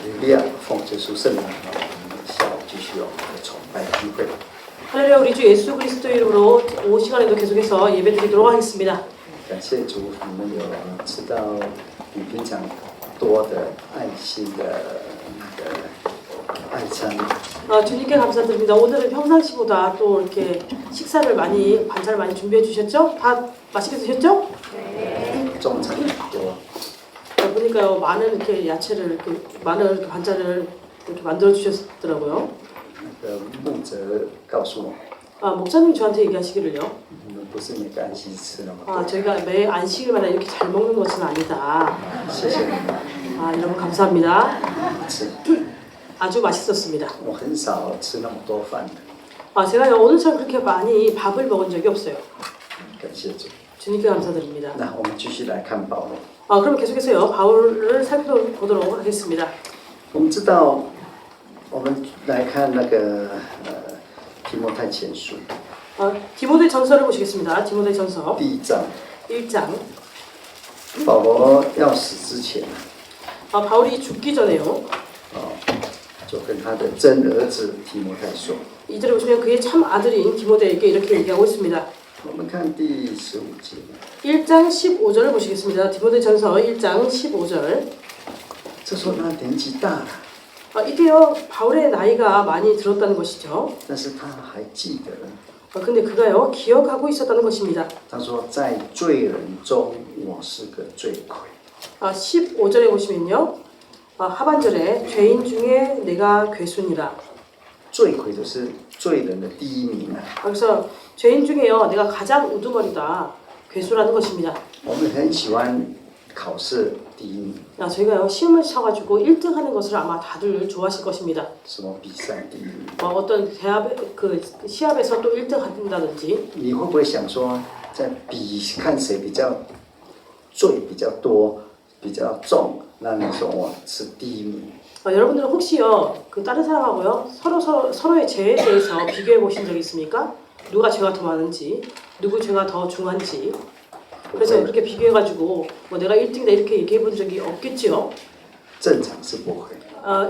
利亚奉耶稣圣名，我们下午继续我们的崇拜聚会。 할렐루야. 우리 주 예수 그리스도 이름으로 5시간에도 계속해서 예배드리도록 하겠습니다. 感谢主，你们有知道比平常多的爱心的那个爱餐。 주님께 감사드립니다. 오늘은 평상시보다 또 이렇게 식사를 많이 반찬을 많이 준비해 주셨죠? 다 맛있게 드셨죠? 中餐多， 보니까요 많은 이렇게 야채를 이렇게 많은 이렇게 반찬을 이렇게 만들어 주셨더라고요. 那个牧者告诉我， 목사님 저한테 얘기하시기를요. 你们不是每个安息吃那么多。 저희가 매 안식일마다 이렇게 잘 먹는 것은 아니다. 谢谢你们， 여러분 감사합니다. 吃。 아주 맛있었습니다. 我很少吃那么多饭的， 제가요 오늘처럼 그렇게 많이 밥을 먹은 적이 없어요. 感谢主。 주님께 감사드립니다. 那我们继续来看保罗。 그럼 계속해서요 바울을 살펴보도록 하겠습니다. 我们知道，我们来看那个提摩太前书 디모데 전서를 보시겠습니다. 디모데 전서 第1章， 1장. 保罗要死之前， 바울이 죽기 전에요. 就跟他的真儿子提摩太说。 2절에 보시면 그의 참 아들인 디모데에게 이렇게 얘기하고 있습니다. 我们看第15节， 1장 15절을 보시겠습니다. 디모데 전서 1장 15절. 这说他年纪大了， 이때요 바울의 나이가 많이 들었다는 것이죠. 但是他还记得。 근데 그가요 기억하고 있었다는 것입니다. 他说，在罪人中，我是个罪魁。 15절에 보시면요. 하반절에 죄인 중에 내가 괴순이라. 罪魁就是罪人的第一名啊。 그래서 죄인 중에요 내가 가장 우두머리다. 괴수라는 것입니다. 我们很喜欢考试第一名， 저희가요 시험을 쳐가지고 1등하는 것을 아마 다들 좋아하실 것입니다. 什么比赛第一名？ 어떤 대학 그 시합에서 또 1등한다든지. 你会不会想说，在比看谁比较罪比较多、比较重？那你说我是第一名？ 여러분들은 혹시요 그 다른 사람하고요 서로의 죄에 대해서 비교해 보신 적 있습니까? 누가 죄가 더 많은지, 누구 죄가 더 중한지. 그래서 그렇게 비교해가지고 뭐 내가 1등이다 이렇게 얘기해 본 적이 없겠지요. 正常是不会。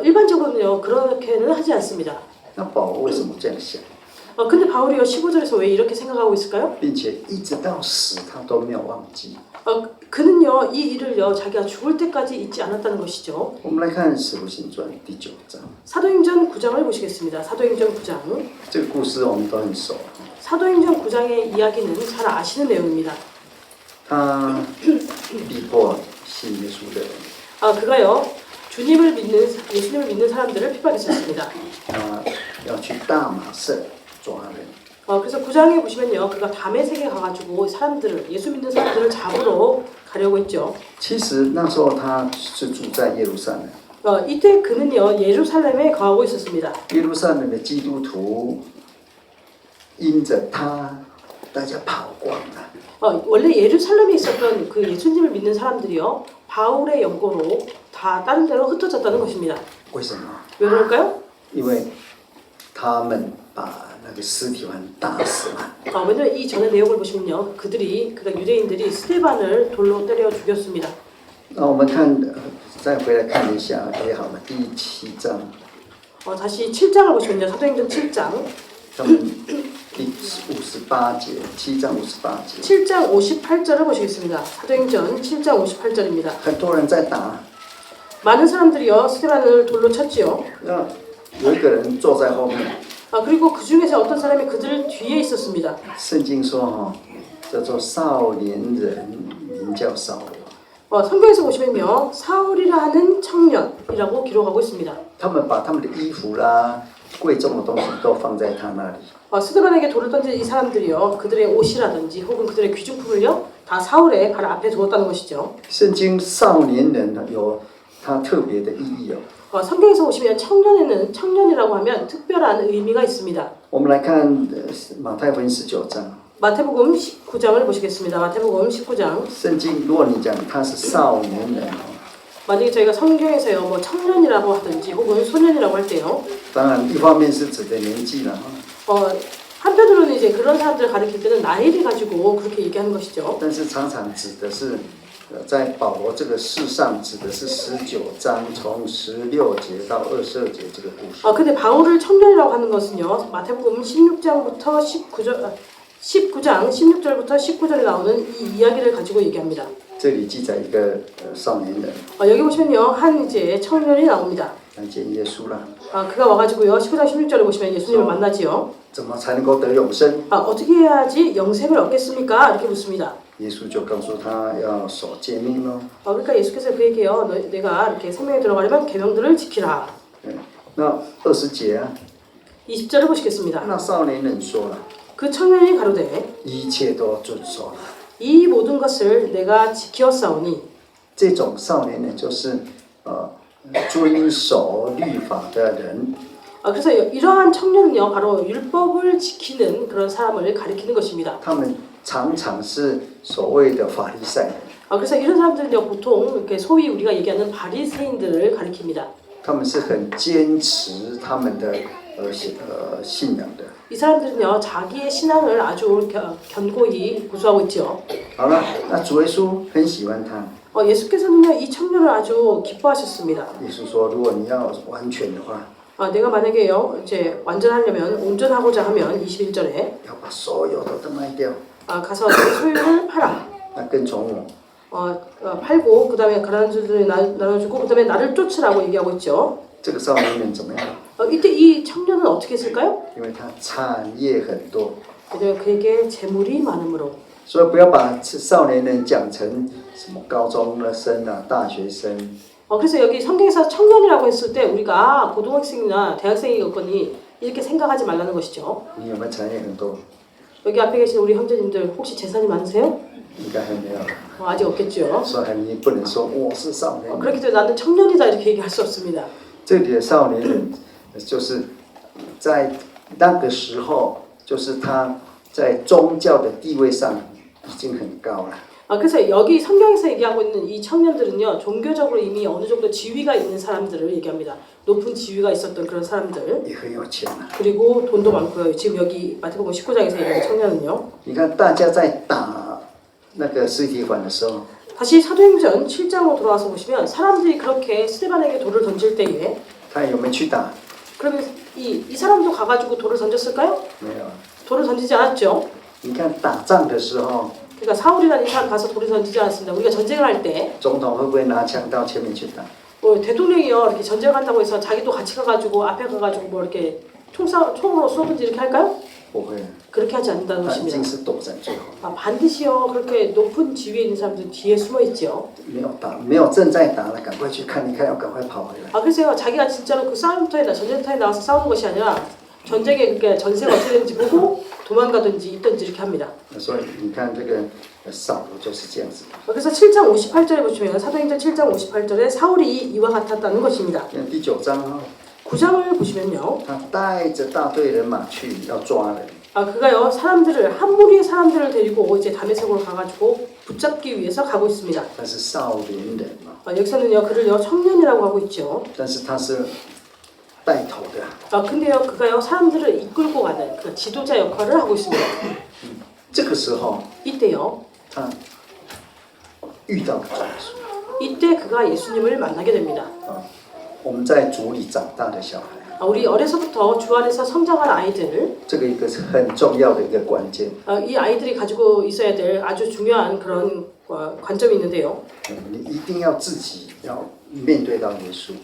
일반적으로는요 그렇게는 하지 않습니다. 那保罗为什么这样想？ 근데 바울이요 15절에서 왜 이렇게 생각하고 있을까요? 并且一直到死他都没有忘记。 그는요 이 일을요 자기가 죽을 때까지 잊지 않았다는 것이죠. 我们来看《使徒行传》第9章， 사도행전 9장을 보시겠습니다. 사도행전 9장. 这个故事我们都很熟。 사도행전 9장의 이야기는 잘 아시는 내용입니다. 他逼迫信耶稣的人， 그가요 예수님을 믿는 사람들을 핍박했었습니다. 他要去大马色抓人。 그래서 9장에 보시면요 그가 다메섹에 가가지고 예수 믿는 사람들을 잡으러 가려고 했죠. 其实那时候他是住在耶路撒冷， 이때 그는요 예루살렘에 거하고 있었습니다. 耶路撒冷的基督徒因着他，大家跑光了。 원래 예루살렘에 있었던 그 예수님을 믿는 사람들이요 바울의 연고로 다 다른 데로 흩어졌다는 것입니다. 为什么？ 왜 그럴까요? 因为他们把那个司提反打死了。 왜냐면 이 전의 내용을 보시면요 그러니까 유대인들이 스데반을 돌로 때려 죽였습니다. 那我们看，再回来看一下也好了，第7章， 다시 7장을 보시면요 사도행전 7장. 他们第58节，7章58节， 7장 58절을 보시겠습니다. 사도행전 7장 58절입니다. 很多人在打， 많은 사람들이요 스데반을 돌로 쳤지요. 那有一个人坐在后面。 그리고 그 중에서 어떤 사람이 그들 뒤에 있었습니다. 圣经说叫做少年人，名叫扫罗。 성경에서 보시면요 사울이라 하는 청년이라고 기록하고 있습니다. 他们把他们的衣服啦、贵重的东西都放在他那里。 스데반에게 돌을 던진 이 사람들이요 그들의 옷이라든지 혹은 그들의 귀중품을요 다 사울의 발 앞에 두었다는 것이죠. 圣经少年人有它特别的意义。 성경에서 보시면 청년이라고 하면 특별한 의미가 있습니다. 我们来看马太福音19章。 마태복음 19장을 보시겠습니다. 마태복음 19장. 圣经如果你讲他是少年人， 만약에 저희가 성경에서요 뭐 청년이라고 하든지 혹은 소년이라고 할 때요. 当然一方面是指的年纪了。 한편으로는 이제 그런 사람들을 가리킬 때는 나이를 가지고 그렇게 얘기하는 것이죠. 但是常常指的是在保罗这个世上指的是19章从16节到22节这个故事。 근데 바울을 청년이라고 하는 것은요. 마태복음 16장부터 19장 16절부터 19절에 나오는 이 이야기를 가지고 얘기합니다. 这里记载一个少年人 여기 보시면요. 한 이제 청년이 나옵니다. 来见耶稣了， 그가 와가지고요. 19장 16절에 보시면 예수님을 만나지요. 怎么才能够得永生？ 어떻게 해야지 영생을 얻겠습니까? 이렇게 묻습니다. 耶稣就告诉他要守诫命哦。 그러니까 예수께서 그에게요. 내가 이렇게 생명에 들어가려면 계명들을 지키라. 那20节啊， 20절을 보시겠습니다. 那少年人说了， 그 청년이 가로되 一切都遵守了。 이 모든 것을 내가 지키었사오니 这种少年人就是遵守律法的人。 그래서 이러한 청년은요 바로 율법을 지키는 그런 사람을 가리키는 것입니다. 他们常常是所谓的法利赛人。 그래서 이런 사람들은요 보통 이렇게 소위 우리가 얘기하는 바리새인들을 가리킵니다. 他们是很坚持他们的信仰的。 이 사람들은요 자기의 신앙을 아주 견고히 고수하고 있죠. 好了，那主耶稣很喜欢他。 예수께서는요 이 청년을 아주 기뻐하셨습니다. 耶稣说，如果你要完全的话， 내가 만약에요 이제 완전하려면 온전하고자 하면 21절에 要把所有的都卖掉， 가서 내 소유를 팔아. 那跟从我。 팔고 그 다음에 가난한 자들에 나눠주고 그 다음에 나를 쫓으라고 얘기하고 있죠. 这个少年人怎么样？ 이때 이 청년은 어떻게 했을까요? 因为他产业很多， 왜냐면 그에게 재물이 많으므로. 所以不要把少年人讲成什么高中生啊、大学生。 그래서 여기 성경에서 청년이라고 했을 때 우리가 고등학생이나 대학생이었거니 이렇게 생각하지 말라는 것이죠. 你有没有产业很多？ 여기 앞에 계신 우리 형제님들 혹시 재산이 많으세요? 应该还没有。 아직 없겠죠. 所以你不能说我是少年人。 그렇기 때문에 나는 청년이다 이렇게 얘기할 수 없습니다. 这里的少年人，就是在那个时候，就是他在宗教的地位上已经很高了。 그래서 여기 성경에서 얘기하고 있는 이 청년들은요 종교적으로 이미 어느 정도 지위가 있는 사람들을 얘기합니다. 높은 지위가 있었던 그런 사람들. 也很有钱了。 그리고 돈도 많고요. 지금 여기 마태복음 19장에서 얘기하는 청년은요. 你看大家在打那个司提反的时候， 다시 사도행전 7장으로 돌아와서 보시면 사람들이 그렇게 스데반에게 돌을 던질 때에 他有没有去打？ 그러면 이 사람도 가가지고 돌을 던졌을까요? 没有。 돌을 던지지 않았죠. 你看打仗的时候， 그러니까 사울이라는 이 사람 가서 돌을 던지지 않았습니다. 우리가 전쟁을 할 때 总统会不会拿枪到前面去打？ 대통령이요 이렇게 전쟁을 한다고 해서 자기도 같이 가가지고 앞에 가가지고 뭐 이렇게 총으로 쏘든지 이렇게 할까요? 不会， 그렇게 하지 않는다는 他一 것입니다. 定是躲在最后， 반드시요 그렇게 높은 지위에 있는 사람들 뒤에 숨어 있죠. 没有正在打了，赶快去看一看，要赶快跑回来。 그래서 자기가 진짜로 그 전쟁터에 나와서 싸우는 것이 아니라 전쟁에 그렇게 전세가 어떻게 되는지 보고 도망가든지 있든지 이렇게 합니다. 所以你看这个扫罗就是这样子。 그래서 7장 58절에 보시면 사도행전 7장 58절에 사울이 이와 같았다는 것입니다. 第9章哦， 9장을 보시면요. 他带着大队人马去要抓人， 그가요 사람들을 한 무리의 사람들을 데리고 이제 다메섹으로 가가지고 붙잡기 위해서 가고 있습니다. 他是少年人嘛， 여기서는요 그를요 청년이라고 하고 있죠. 但是他是带头的。 근데요 그가요 사람들을 이끌고 가는 그 지도자 역할을 하고 있습니다. 这个时候， 이때요 他遇到了主耶稣。 이때 그가 예수님을 만나게 됩니다. 我们在主里长大的小孩， 우리 어려서부터 주 안에서 성장한 아이들, 这个一个是很重要的一个关键。 이 아이들이 가지고 있어야 될 아주 중요한 그런 관점이 있는데요. 你一定要自己要面对到耶稣。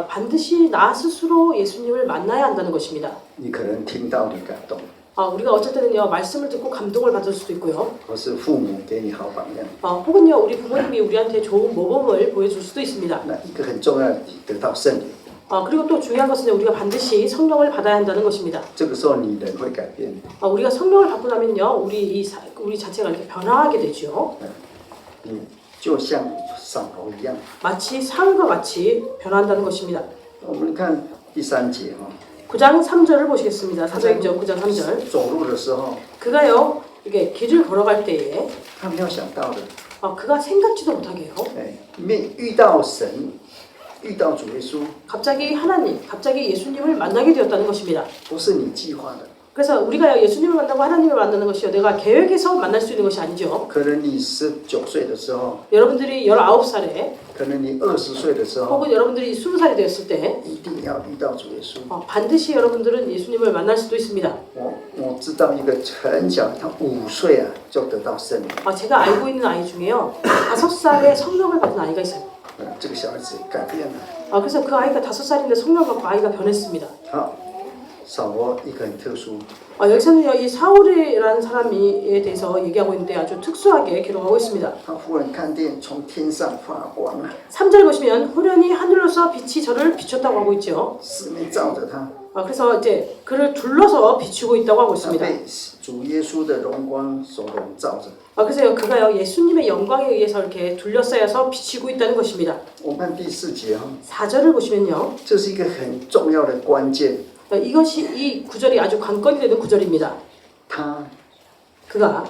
반드시 나 스스로 예수님을 만나야 한다는 것입니다. 你可能听到你感动， 우리가 어쩔 때는요 말씀을 듣고 감동을 받을 수도 있고요. 或是父母给你好榜样。 혹은요 우리 부모님이 우리한테 좋은 모범을 보여줄 수도 있습니다. 那一个很重要的，你得到圣灵， 그리고 또 중요한 것은 우리가 반드시 성령을 받아야 한다는 것입니다. 这个时候你人会改变。 우리가 성령을 받고 나면요 우리 자체가 이렇게 변화하게 되죠. 你就像扫罗一样。 마치 사울과 같이 변화한다는 것입니다. 我们看第3节哦， 9장 3절을 보시겠습니다. 사도행전 9장 3절. 走路的时候， 그가요 이게 길을 걸어갈 때에 他没有想到的， 그가 생각지도 못하게요. 遇到神，遇到主耶稣， 갑자기 하나님, 갑자기 예수님을 만나게 되었다는 것입니다. 不是你计划的， 그래서 우리가 예수님을 만나고 하나님을 만나는 것이요 내가 계획해서 만날 수 있는 것이 아니죠. 可能你19岁的时候， 여러분들이 19살에 可能你20岁的时候， 혹은 여러분들이 20살이 되었을 때 一定要遇到主耶稣。 반드시 여러분들은 예수님을 만날 수도 있습니다. 我知道一个很小，他5岁啊就得到圣灵， 제가 알고 있는 아이 중에요 5살에 성령을 받은 아이가 있어요. 这个小孩子改变了。 그래서 그 아이가 5살인데 성령 받고 아이가 변했습니다. 好，扫罗一个很特殊， 여기서는요 이 사울이라는 사람에 대해서 얘기하고 있는데 아주 특수하게 기록하고 있습니다. 他忽然看见从天上发光啊， 3절 보시면 후련히 하늘로서 빛이 저를 비췄다고 하고 있죠. 四面照着他， 그래서 이제 그를 둘러서 비추고 있다고 하고 他 있습니다. 被主耶稣的荣光所笼罩着。 그래서 그가요 예수님의 영광에 의해서 이렇게 둘러싸여서 비치고 있다는 것입니다. 我们看第4节哈， 4절을 보시면요. 这是一个很重要的关键。 이것이 이 구절이 아주 관건이 되는 구절입니다. 他 그가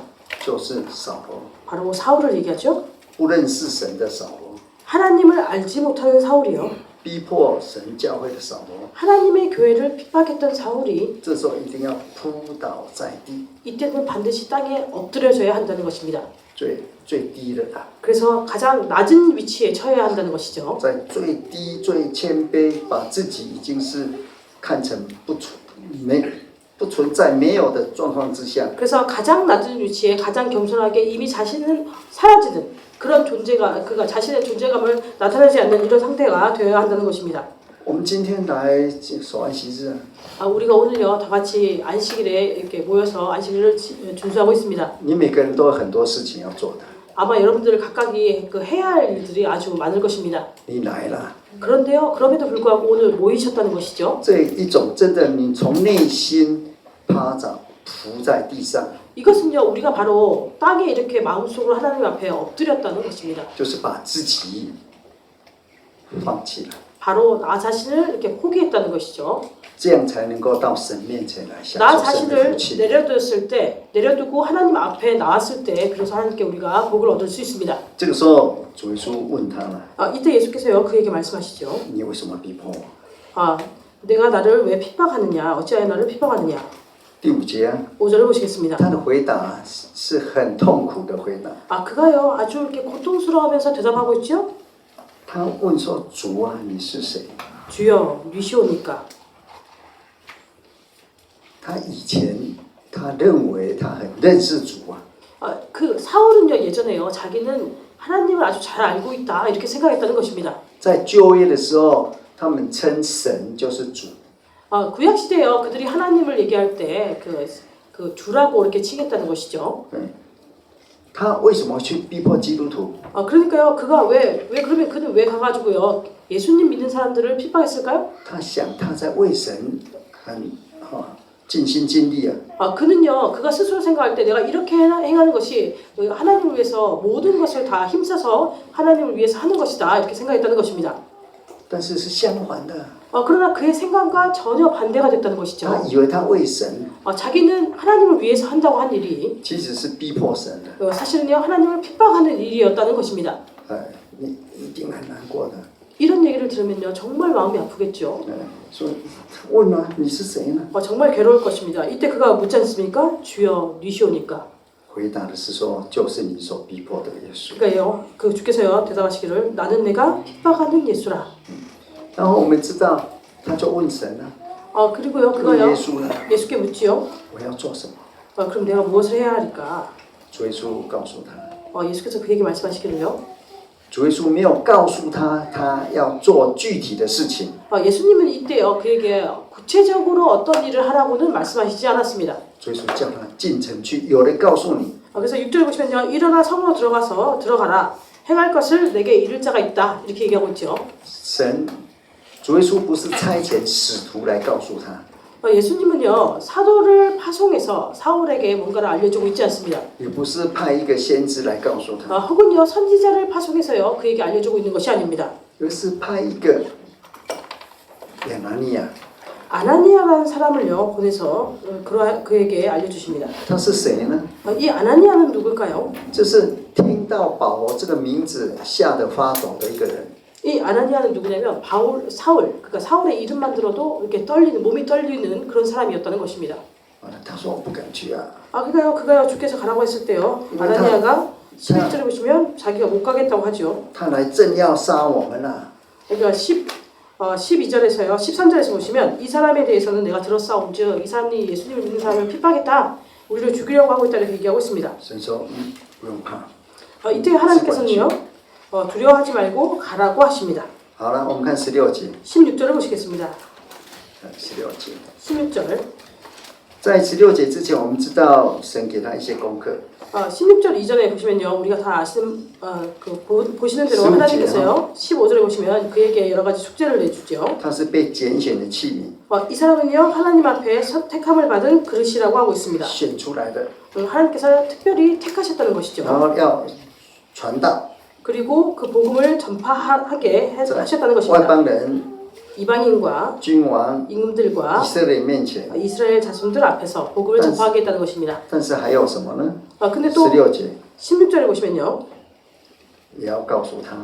就是扫罗， 바로 사울을 얘기하죠. 不认识神的扫罗， 하나님을 알지 못하는 사울이요. 逼迫神教会的扫罗， 하나님의 교회를 핍박했던 사울이 这时候一定要扑倒在地， 이때는 반드시 땅에 엎드려져야 한다는 것입니다. 最低的啦， 그래서 가장 낮은 위치에 처해야 한다는 것이죠. 在最低最谦卑，把自己已经是看成不存在没有的状况之下， 그래서 가장 낮은 위치에 가장 겸손하게 이미 자신은 사라지는 그런 존재가 그가 자신의 존재감을 나타내지 않는 이런 상태가 되어야 한다는 것입니다. 我们今天来守安息日啊， 우리가 오늘요 다 같이 안식일에 이렇게 모여서 안식일을 준수하고 있습니다. 你每个人都有很多事情要做的， 아마 여러분들 각각이 그 해야 할 일들이 아주 많을 것입니다. 你来了， 그런데요 그럼에도 불구하고 오늘 모이셨다는 것이죠. 这一种真的你从内心趴着伏在地上， 이것은요 우리가 바로 땅에 이렇게 마음속으로 하나님 앞에 엎드렸다는 것입니다. 就是把自己放弃了。 바로 나 자신을 이렇게 포기했다는 것이죠. 这样才能够到神面前来享 나 受神的 자신을 福气。 내려두었을 때, 내려두고 하나님 앞에 나왔을 때, 그래서 하나님께 우리가 복을 얻을 수 있습니다. 这个时候，主耶稣问他了 이때 예수께서요 그에게 말씀하시죠. ：“你为什么逼迫我 내가 나를 왜 핍박하느냐? 어찌하여 나를 핍박하느냐? ？”第5节啊， 5절을 보시겠습니다. 他的回答是很痛苦的回答。 그가요 아주 이렇게 고통스러워하면서 대답하고 있죠. 他问说：“主啊，你是谁？” 주여, 니시오니까. 他以前他认为他很认识主啊， 그 사울은요 예전에요 자기는 하나님을 아주 잘 알고 있다 이렇게 생각했다는 것입니다. 在旧约的时候，他们称神就是主。 구약 시대요 그들이 하나님을 얘기할 때 그 주라고 이렇게 칭했다는 것이죠. 他为什么去逼迫基督徒？ 그러니까요 그가 왜 그러면 그는 왜 가가지고요 예수님 믿는 사람들을 핍박했을까요? 他想他在为神很尽心尽力啊。 그는요 그가 스스로 생각할 때 내가 이렇게 행하는 것이 하나님을 위해서 모든 것을 다 힘써서 하나님을 위해서 하는 것이다 이렇게 생각했다는 것입니다. 但是是相反的， 그러나 그의 생각과 전혀 반대가 됐다는 他 것이죠. 以为他为神， 자기는 하나님을 위해서 한다고 한 일이 其实是逼迫神的。 사실은요 하나님을 핍박하는 일이었다는 것입니다. 你一定很难过的。 이런 얘기를 들으면요 정말 마음이 아프겠죠. 说问啊，你是谁呢？ 정말 괴로울 것입니다. 이때 그가 묻지 않습니까? 주여 니시오니까. 回答的是说，就是你所逼迫的耶稣。 그러니까요 그 주께서요 대답하시기를 나는 내가 핍박하는 예수라. 然后我们知道，他就问神了， 그리고요 问 그가요 耶稣呢， 예수께 묻지요. 我要做什么？ 그럼 내가 무엇을 해야 할까? 主耶稣告诉他， 예수께서 그에게 말씀하시기를요. 主耶稣没有告诉他，他要做具体的事情。 예수님은 이때요 그에게 구체적으로 어떤 일을 하라고는 말씀하시지 않았습니다. 主耶稣叫他进城去，有人告诉你， 그래서 6절 보시면요 일어나 성으로 들어가라 행할 것을 내게 이를 자가 있다 이렇게 얘기하고 있죠. 神，主耶稣不是差遣使徒来告诉他， 예수님은요 사도를 파송해서 사울에게 뭔가를 알려주고 있지 않습니다. 也不是派一个先知来告诉他， 혹은요 선지자를 파송해서요 그에게 알려주고 있는 것이 아닙니다. 而是派一个亚拿尼亚。 아나니아라는 사람을요 보내서 그에게 알려주십니다. 他是谁呢？ 이 아나니아는 누굴까요? 就是听到保罗这个名字吓得发抖的一个人。 이 아나니아는 누구냐면 사울 그러니까 사울의 이름만 들어도 이렇게 떨리는 몸이 떨리는 그런 사람이었다는 것입니다. 他说我不敢去啊。 아 그가요 주께서 가라고 했을 때요 아나니아가 11절에 보시면 자기가 못 가겠다고 하죠. 他来正要杀我们啊！ 그러니까 12절에서요 13절에서 보시면 이 사람에 대해서는 내가 들었사온즉 이 사람이 예수님을 믿는 사람을 핍박했다. 우리를 죽이려고 하고 있다 이렇게 얘기하고 있습니다. 神说不用怕。 이때 하나님께서는요 두려워하지 말고 가라고 하십니다. 好了，我们看16节。 16절을 보시겠습니다. 16节。 16절. 在16节之前，我们知道神给他一些功课。 16절 이전에 보시면요 우리가 다 아시는 보시는 대로 15절. 하나님께서요 15절에 보시면 그에게 여러 가지 숙제를 내주죠. 他是被拣选的器皿， 이 사람은요 하나님 앞에 택함을 받은 그릇이라고 하고 있습니다. 选出来的， 하나님께서 특별히 택하셨다는 然 것이죠. 后要传道， 그리고 그 복음을 전파하게 하셨다는 外 것입니다. 邦人、 이방인과 君王、 임금들과 以色列面前。 이스라엘 자손들 앞에서 복음을 전파하겠다는 것입니다. 但是还有什么呢？ 근데 또 16节 16절에 보시면요. 也要告诉他，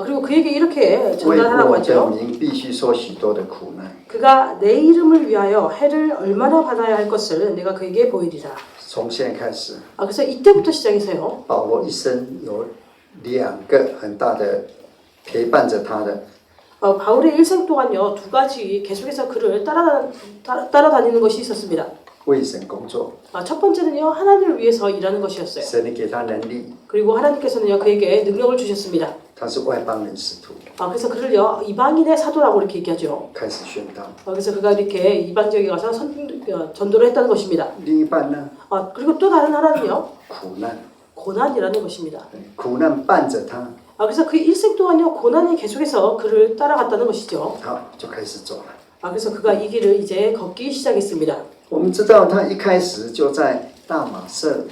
그리고 그에게 이렇게 为 전달하라고 我的 하죠. 名必须受许多的苦难。 그가 내 이름을 위하여 해를 얼마나 받아야 할 것을 내가 그에게 보이리라. 从现在开始， 그래서 이때부터 시작해서요. 保罗一生有2个很大的陪伴着他的， 바울의 일생 동안요 2가지 계속해서 그를 따라다니는 것이 있었습니다. 为神工作。 첫 번째는요 하나님을 위해서 일하는 것이었어요. 神给他能力， 그리고 하나님께서는요 그에게 능력을 주셨습니다. 他是外邦人使徒， 그래서 그를요 이방인의 사도라고 이렇게 얘기하죠. 开始宣道。 그래서 그가 이렇게 이방 지역에 가서 전도를 했다는 것입니다. 另一半呢， 그리고 또 다른 하나는요 苦难， 고난이라는 것입니다. 苦难伴着他， 그래서 그 일생 동안요 고난이 계속해서 그를 따라갔다는 것이죠. 好就开始走了。 그래서 그가 이 길을 이제 걷기 시작했습니다. 我们知道他一开始就在大马色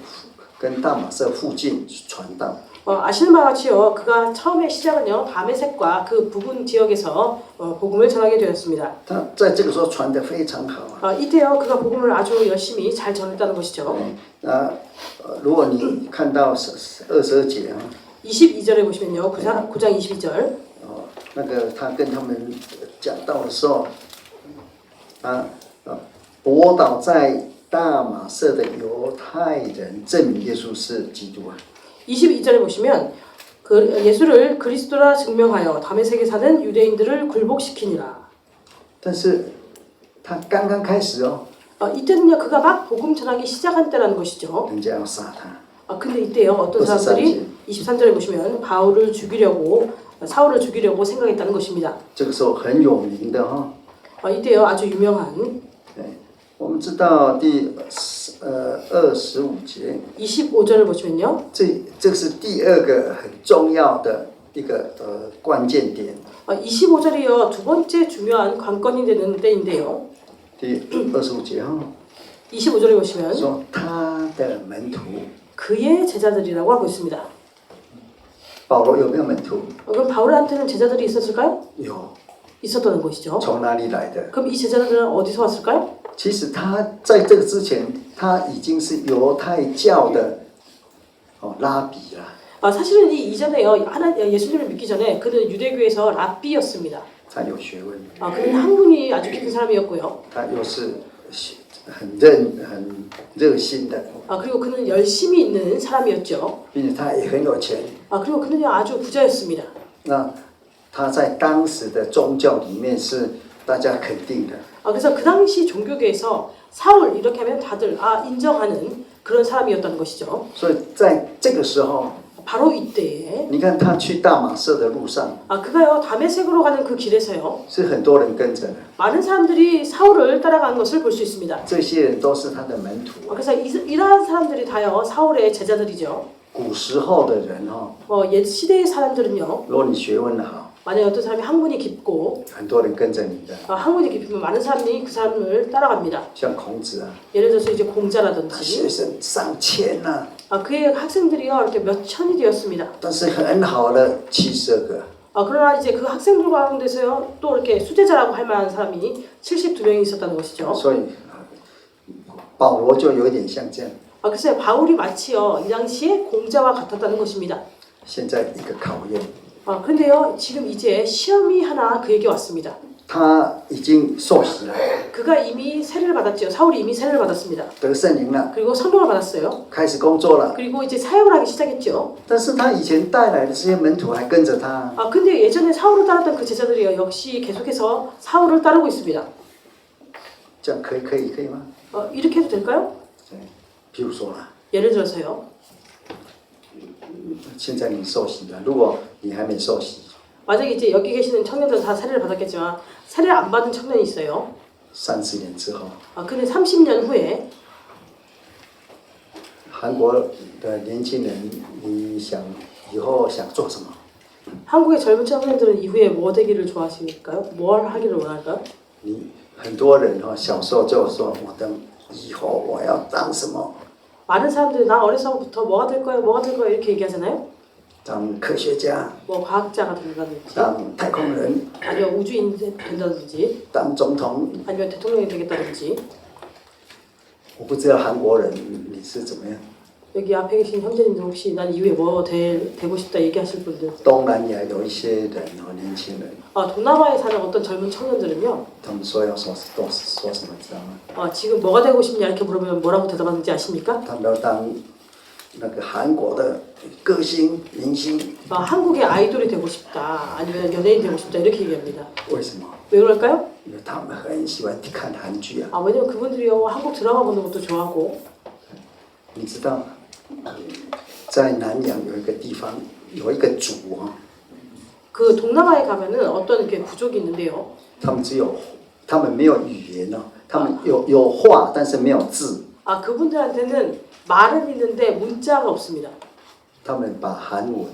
跟大马色附近传道， 아시는 바와 같이요 그가 처음에 시작은요 다메섹과 그 부근 지역에서 복음을 전하게 되었습니다. 他在这个时候传得非常好啊。 이때요 그가 복음을 아주 열심히 잘 전했다는 것이죠. 如果你看到22节啊， 22절에 보시면요 9장 22절 那个他跟他们讲道的时候，驳倒在大马色的犹太人证明耶稣是基督啊。 22절에 보시면 그 예수를 그리스도라 증명하여 다메섹에 사는 유대인들을 굴복시키니라. 但是他刚刚开始哦， 이때는요 그가 막 복음 전하기 시작한 때라는 것이죠. 人家要杀他， 근데 이때요 어떤 사람들이 23절에 보시면 바울을 죽이려고 사울을 죽이려고 생각했다는 것입니다. 这个时候很有名的哈。 이때요 아주 유명한 我们知道第25节， 25절을 보시면요. 这是第二个很重要的一个关键点。 25절이요 두 번째 중요한 관건이 되는 때인데요. 第25节哈， 25절에 보시면 说他的门徒， 그의 제자들이라고 하고 있습니다. 保罗有没有门徒？ 그럼 바울한테는 제자들이 있었을까요? 有， 있었던 것이죠. 从哪里来的？ 그럼 이 제자들은 어디서 왔을까요? 其实他在这个之前，他已经是犹太教的拉比了。 사실은 이 이전에요 예수님을 믿기 전에 그는 유대교에서 랍비였습니다. 他有学问， 그는 학문이 아주 깊은 사람이었고요. 他又是很热心的， 그리고 그는 열심히 있는 사람이었죠. 并且他也很有钱。 그리고 그는 아주 부자였습니다. 那他在当时的宗教里面是大家肯定的。 그래서 그 당시 종교계에서 사울 이렇게 하면 다들 인정하는 그런 사람이었다는 것이죠. 所以在这个时候， 바로 이때에 你看他去大马色的路上， 그가요 다메섹으로 가는 그 길에서요 是很多人跟着的， 많은 사람들이 사울을 따라가는 것을 볼 수 있습니다. 这些人都是他的门徒。 그래서 이러한 사람들이 다요 사울의 제자들이죠. 古时候的人옛 시대의 사람들은요 如果你学问好， 만약에 어떤 사람이 학문이 깊고 很多人跟着你的， 학문이 깊으면 많은 사람이 그 사람을 따라갑니다. 像孔子啊， 예를 들어서 이제 他 공자라든지 学生上千呐， 그의 학생들이요 이렇게 몇 천이 되었습니다. 但是很好的72个。 그러나 이제 그 학생들 가운데서요 또 이렇게 수제자라고 할 만한 사람이 72명이 있었다는 것이죠. 所以保罗就有点像这样。 그래서 바울이 마치요 이 당시에 공자와 같았다는 것입니다. 现在一个考验， 그런데요 지금 이제 시험이 하나 그에게 왔습니다. 他已经受洗了， 그가 이미 세례를 받았죠. 사울이 이미 세례를 받았습니다. 得圣灵了， 그리고 성령을 받았어요. 开始工作了。 그리고 이제 사역을 하기 시작했죠. 但是他以前带来的这些门徒还跟着他， 아 근데 예전에 사울을 따랐던 그 제자들이요 역시 계속해서 사울을 따르고 있습니다. 这样可以吗？ 이렇게 해도 될까요? 对，譬如说啦， 예를 들어서요. 现在你受洗了，如果你还没受洗， 만약에 이제 여기 계시는 청년들은 다 세례를 받았겠지만 세례를 안 받은 청년이 있어요. 30年之后， 근데 30년 후에 韩国的年轻人，你想以后想做什么？ 한국의 젊은 청년들은 이후에 뭐 되기를 좋아하실까요? 뭘 하기를 원할까요? 你很多人小时候就说，我等以后我要当什么？ 많은 사람들이 나 어려서부터 뭐가 될 거예요? 뭐가 될 거예요? 이렇게 얘기하잖아요. 当科学家， 뭐 과학자가 된다든지 当太空人， 아니면 우주인이 된다든지 当总统。 아니면 대통령이 되겠다든지 我不知道韩国人你是怎么样？ 여기 앞에 계신 형제님들 혹시 난 이후에 뭐 되고 싶다 얘기하실 분들 东南亚有一些人年轻人， 동남아에 사는 어떤 젊은 청년들은요 他们说要说什么，知道吗？ 지금 뭐가 되고 싶냐 이렇게 물으면 뭐라고 대답하는지 아십니까? 他们要当那个韩国的歌星明星， 한국의 아이돌이 되고 싶다 아니면 연예인 되고 싶다 이렇게 얘기합니다. 为什么？ 왜 그럴까요? 因为他们很喜欢看韩剧啊。 왜냐면 그분들이요 한국 드라마 보는 것도 좋아하고 你知道，在南洋有一个地方有一个族啊， 그 동남아에 가면은 어떤 이렇게 부족이 있는데요. 他们没有语言哦，他们有话，但是没有字。 그분들한테는 말은 있는데 문자가 없습니다. 他们把韩文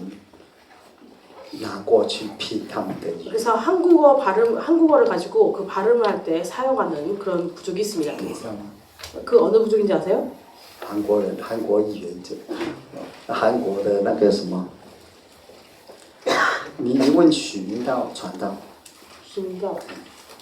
拿过去拼他们的语言。 그래서 한국어를 가지고 그 발음을 할 때 사용하는 그런 부족이 있습니다. 你知道吗？ 그 어느 부족인지 아세요? 韩国人，韩国语言就，韩国的那个什么，你问许明道传道， 신가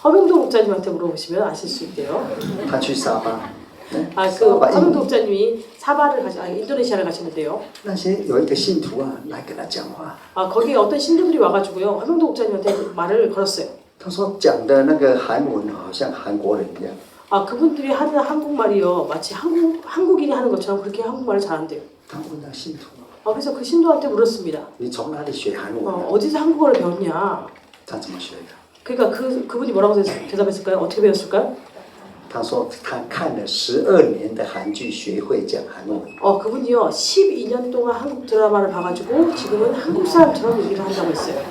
허명도 목사님한테 물어보시면 아실 수 있대요. 他去沙巴， 그 허명도 목사님이 사바를 인도네시아를 가시는데요. 那些有一个信徒啊来跟他讲话， 거기에 어떤 신도들이 와가지고요 허명도 목사님한테 말을 걸었어요. 他说讲的那个韩文好像韩国人一样。 그분들이 하는 한국말이요 마치 한국인이 하는 것처럼 그렇게 한국말을 잘한대요. 他问他信徒， 그래서 그 신도한테 물었습니다. 你从哪里学韩文？ 어디서 한국어를 배웠냐? 他怎么学的？ 그러니까 그분이 뭐라고 대답했을까요? 어떻게 배웠을까요? 他说他看了12年的韩剧，学会讲韩文。 그분이요 12년 동안 한국 드라마를 봐가지고 지금은 한국 사람처럼 얘기를 한다고 했어요.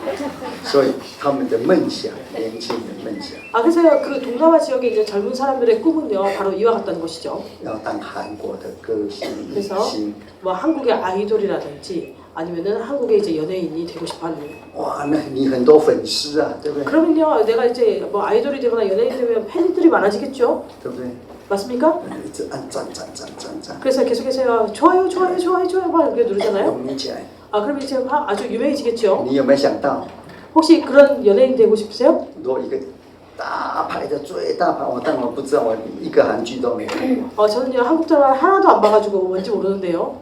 所以他们的梦想，年轻人梦想， 그래서 그 동남아 지역에 있는 젊은 사람들의 꿈은요 바로 이와 같다는 것이죠. 要当韩国的歌星明 그래서 星。 뭐 한국의 아이돌이라든지 아니면은 한국의 이제 연예인이 되고 싶어하는. 哇，那你很多粉丝啊，对不对？ 그러면요 내가 이제 뭐 아이돌이 되거나 연예인이 되면 팬들이 많아지겠죠? 对不对？ 맞습니까? 一直按赞。 그래서 계속해서 좋아요 막 이렇게 누르잖아요. 有名起来。 그럼 이제 막 아주 유명해지겠죠? 你有没有想到， 혹시 그런 연예인 되고 싶으세요? 如果一个大牌的最大牌，但我不知道，我一个韩剧都没看过。 저는요 한국 드라마 하나도 안 봐가지고 뭔지 모르는데요.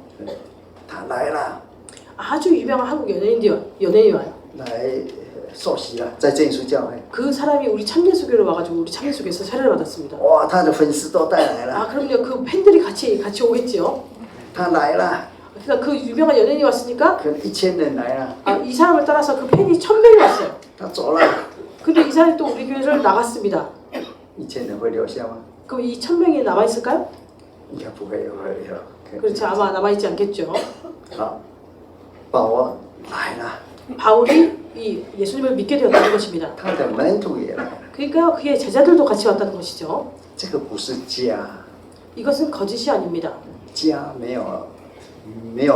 他来了， 아주 유명한 한국 연예인이 와요. 来受洗了，在建书教会。 그 사람이 우리 참예수교로 와가지고 우리 참예수교에서 세례를 받았습니다. 哇，他的粉丝都带来了。 그럼요 그 팬들이 같이 오겠죠. 他来了， 그러니까 그 유명한 연예인이 왔으니까 可能1000人来了。 이 사람을 따라서 그 팬이 1000명이 왔어요. 他走了， 근데 이 사람이 또 우리 교회를 나갔습니다. 1000人会留下吗？ 그럼 이 1000명이 남아 있을까요? 应该不会有。 그렇지 아마 남아 있지 않겠죠. 好，保罗来了， 바울이 이 예수님을 믿게 되었다는 것입니다. 他的门徒也来了。 그러니까 그의 제자들도 같이 왔다는 것이죠. 这个不是家， 이것은 거짓이 아닙니다. 家没有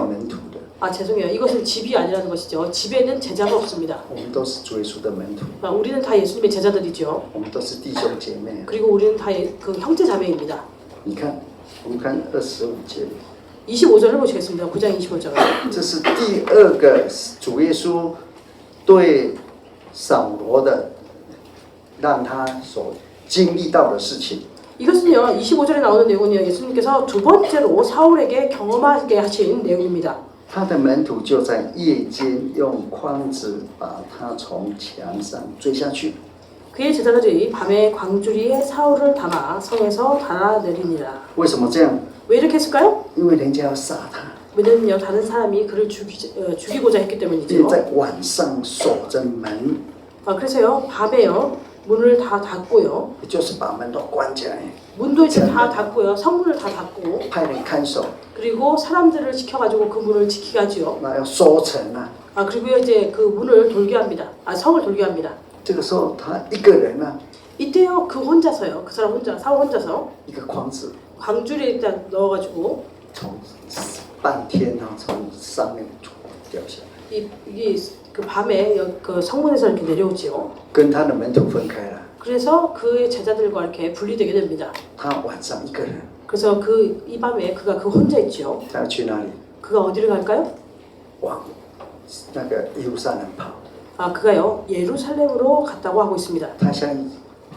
门徒的， 죄송해요. 이것은 집이 아니라는 것이죠. 집에는 제자가 없습니다. 我们都是主耶稣的门徒， 우리는 다 예수님의 제자들이죠. 我们都是弟兄姐妹。 그리고 우리는 다 그 형제 자매입니다. 你看，我们看25节， 25절을 보시겠습니다. 9장 25절. 这是第二个主耶稣对扫罗的，让他所经历到的事情。 이것은요. 25절에 나오는 내용은요. 예수님께서 두 번째로 사울에게 경험하게 하신 내용입니다. 他的门徒就在夜间用筐子把他从墙上追下去。 그의 제자들이 밤에 광주리에 사울을 담아 성에서 달아내리니라. 为什么这样？ 왜 이렇게 했을까요? 因为人家要杀他， 왜냐면요 다른 사람이 그를 죽이고자 했기 因为 때문이죠. 在晚上守着门， 그래서요 밤에요 문을 다 닫고요. 也就是把门都关起来， 문도 이제 다 닫고요. 성문을 다 닫고 派人看守， 그리고 사람들을 지켜가지고 그 문을 지키게 하지요. 那要收城啊。 그리고요 이제 그 문을 돌게 합니다. 성을 돌게 합니다. 这个时候他一个人呢、 이때요 그 혼자서요 그 사람 혼자 사울 혼자서 一个筐子 광주리에 일단 넣어가지고 从半天啊从上面掉下来， 이게 그 밤에 그 성문에서 이렇게 내려오지요. 跟他的门徒分开了。 그래서 그의 제자들과 이렇게 분리되게 됩니다. 他晚上一个人， 그래서 이 밤에 그가 그 혼자 있지요. 他要去哪里？ 그가 어디를 갈까요? 往那个耶路撒冷跑。 그가요 예루살렘으로 갔다고 하고 있습니다. 他想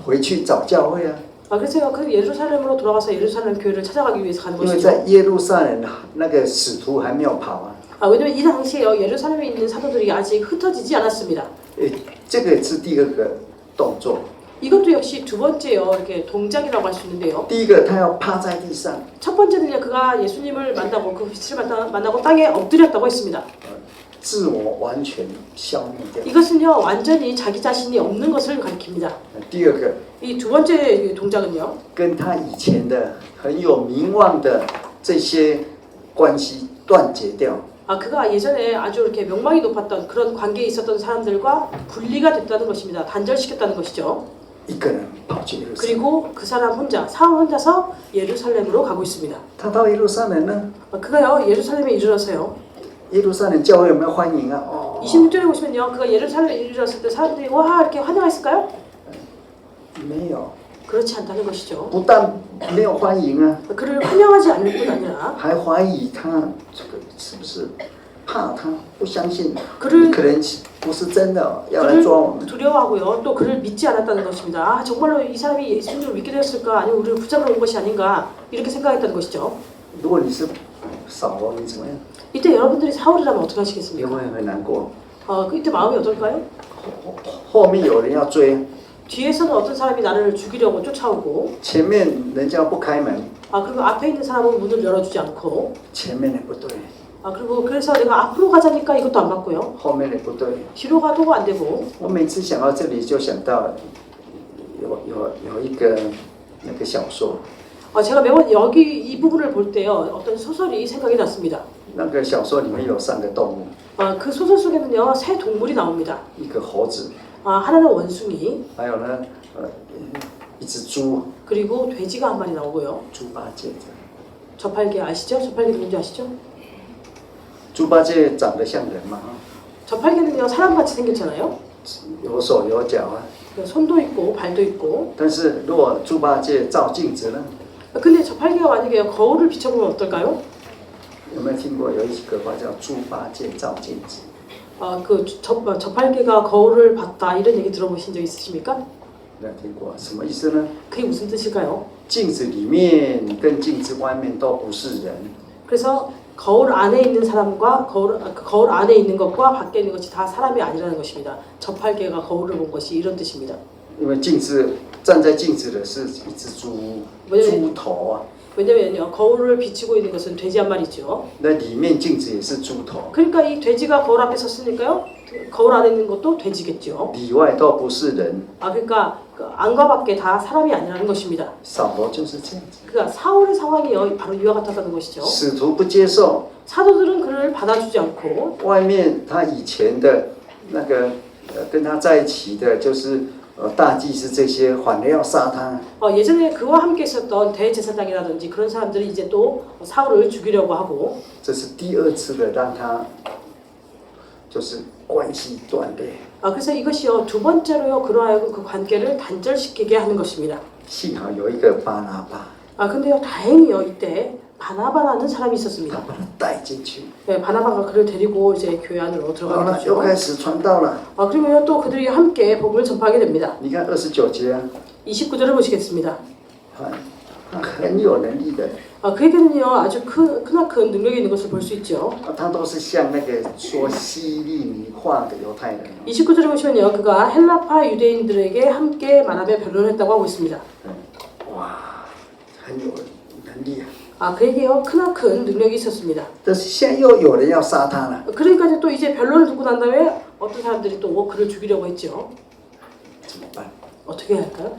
回去找教会啊， 그래서 그 예루살렘으로 돌아가서 예루살렘 교회를 찾아가기 위해서 가는 因为 것이죠. 在耶路撒冷那个使徒还没有跑啊。 왜냐면 이 당시에요 예루살렘에 있는 사도들이 아직 흩어지지 않았습니다. 这个是第二个动作。 이것도 역시 두 번째요 이렇게 동작이라고 할 수 있는데요. 第一个，他要趴在地上， 첫 번째는요 그가 예수님을 만나고 그 빛을 만나고 땅에 엎드렸다고 했습니다. 自我完全消灭掉。 이것은요 완전히 자기 자신이 없는 것을 가리킵니다. 第二个， 이 두 번째 동작은요 跟他以前的很有名望的这些关系断绝掉。 그가 예전에 아주 이렇게 명망이 높았던 그런 관계에 있었던 사람들과 분리가 됐다는 것입니다. 단절시켰다는 것이죠. 一个人跑去耶路撒冷。 그리고 그 사람 혼자 사울 혼자서 예루살렘으로 가고 있습니다. 他到耶路撒冷呢？ 그가요 예루살렘에 이르러서요 耶路撒冷教会有没有欢迎啊？哦， 26절에 보시면요 그가 예루살렘에 이르렀을 때 사람들이 와 이렇게 환영했을까요? 没有， 그렇지 않다는 것이죠. 不但没有欢迎啊， 그를 환영하지 않을 뿐 아니라 还怀疑他这个是不是怕他不相信， 그를 可能不是真的要来抓我们。 두려워하고요. 또 그를 믿지 않았다는 것입니다. 정말로 이 사람이 예수님을 믿게 되었을까? 아니면 우리를 붙잡으러 온 것이 아닌가? 이렇게 생각했다는 것이죠. 如果你是扫罗，你怎么样？ 이때 여러분들이 사울이라면 어떻게 你 하시겠습니까? 会很难过。 이때 마음이 어떨까요? 后面有人要追， 뒤에서는 어떤 사람이 나를 죽이려고 쫓아오고 前面人家不开门， 그리고 앞에 있는 사람은 문을 열어주지 않고 前面的不对， 그리고 그래서 내가 앞으로 가자니까 이것도 안 받고요. 后面的不对。 뒤로 가도 안 되고 我每次想到这里，就想到有一个那个小说， 제가 매번 여기 이 부분을 볼 때요 어떤 소설이 생각이 났습니다. 那个小说里面有3个动物， 그 소설 속에는요 새 동물이 나옵니다. 一个猴子， 하나는 원숭이 还有呢，一只猪， 그리고 돼지가 한 마리 나오고요. 猪八戒这样。 저팔계 아시죠? 저팔계 누군지 아시죠? 猪八戒长得像人嘛， 저팔계는요 사람같이 생겼잖아요. 有手有脚啊。 손도 있고 발도 있고. 但是如果猪八戒照镜子呢？ 근데 저팔계가 만약에 거울을 비춰보면 어떨까요? 有没有听过有一句话叫“猪八戒照镜子”？ 저팔계가 거울을 봤다 이런 얘기 들어보신 적 있으십니까? 没有听过，什么意思呢？ 그게 무슨 뜻일까요? 镜子里面跟镜子外面都不是人。 그래서 거울 안에 있는 사람과 거울 안에 있는 것과 밖에 있는 것이 다 사람이 아니라는 것입니다. 저팔계가 거울을 본 것이 이런 뜻입니다. 因为镜子站在镜子的是一只猪，猪头啊。 왜냐면요 거울을 비치고 있는 것은 돼지 한 마리죠. 那里面镜子也是猪头， 그러니까 이 돼지가 거울 앞에 섰으니까요. 거울 안에 있는 것도 돼지겠죠. 里外都不是人。 그러니까 그 안과 밖에 다 사람이 아니라는 것입니다. 扫罗就是这样子， 그러니까 사울의 상황이요 바로 이와 같았다는 것이죠. 使徒不接受， 사도들은 그를 받아주지 않고 外面他以前的那个跟他在一起的，就是大祭司这些，反而要杀他。 예전에 그와 함께 있었던 대제사장이라든지 그런 사람들이 이제 또 사울을 죽이려고 하고 这是第2次的让他就是关系断裂。 그래서 이것이요 두 번째로요 그러하여금 그 관계를 단절시키게 하는 것입니다. 幸好有一个巴拿巴， 근데요 다행히요 이때 바나바라는 사람이 他 있었습니다. 把他带进去， 바나바가 그를 데리고 이제 교회 안으로 好 들어가게 了，又 되죠. 开始传道了。 그리고요 또 그들이 함께 복음을 전파하게 됩니다. 你看29节啊， 29절을 보시겠습니다. 他很有能力的， 그에게는요 아주 크나큰 능력이 있는 것을 볼 수 있죠. 他都是像那个说希利尼话的犹太人。 29절에 보시면요 그가 헬라파 유대인들에게 함께 말하며 변론했다고 하고 있습니다. 哇，很有能力啊！ 그에게요 크나큰 능력이 있었습니다. 但是现在又有人要杀他了， 그러니까 또 이제 변론을 듣고 난 다음에 어떤 사람들이 또 그를 죽이려고 했죠. 怎么办？ 어떻게 해야 할까요?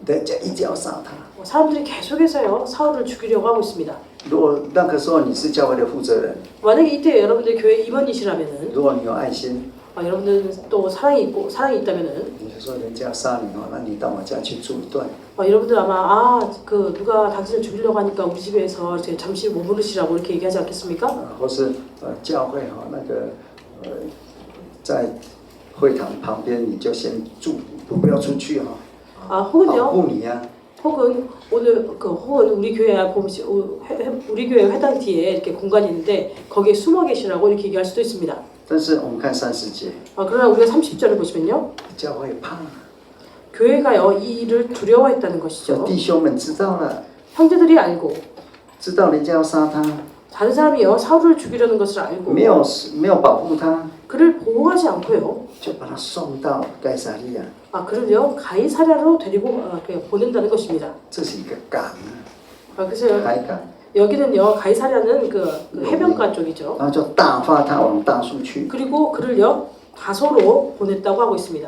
人家一直要杀他。 사람들이 계속해서요 사울을 죽이려고 하고 있습니다. 如果那个时候你是教会的负责人， 만약에 이때 여러분들 교회 임원이시라면은 如果你有爱心， 여러분들은 또 사랑이 있다면은 你就说人家要杀你哦，那你到我家去住一段。 여러분들 아마 누가 당신을 죽이려고 하니까 우리 집에서 이렇게 잠시 머무르시라고 이렇게 얘기하지 않겠습니까? 或是教会哈那个在会堂旁边你就先住，不要出去哈。 혹은요. 保护你呀。 혹은 혹은 우리 교회 우리 교회 회당 뒤에 이렇게 공간이 있는데 거기에 숨어 계시라고 이렇게 얘기할 수도 있습니다. 但是我们看30节， 그러나 우리가 30절을 보시면요. 教会怕， 교회가요 이 일을 두려워했다는 것이죠. 弟兄们知道了， 형제들이 알고 知道人家要杀他， 다른 사람이요 사울을 죽이려는 것을 알고 没有保护他， 그를 보호하지 않고요. 就把他送到该撒利亚。 그를요 가이사랴로 데리고 보낸다는 것입니다. 这是一个港， 그래서 海港， 여기는요 가이사랴는 그 해변가 쪽이죠. 然后就打发他往大树去。 그리고 그를요 다소로 보냈다고 하고 있습니다.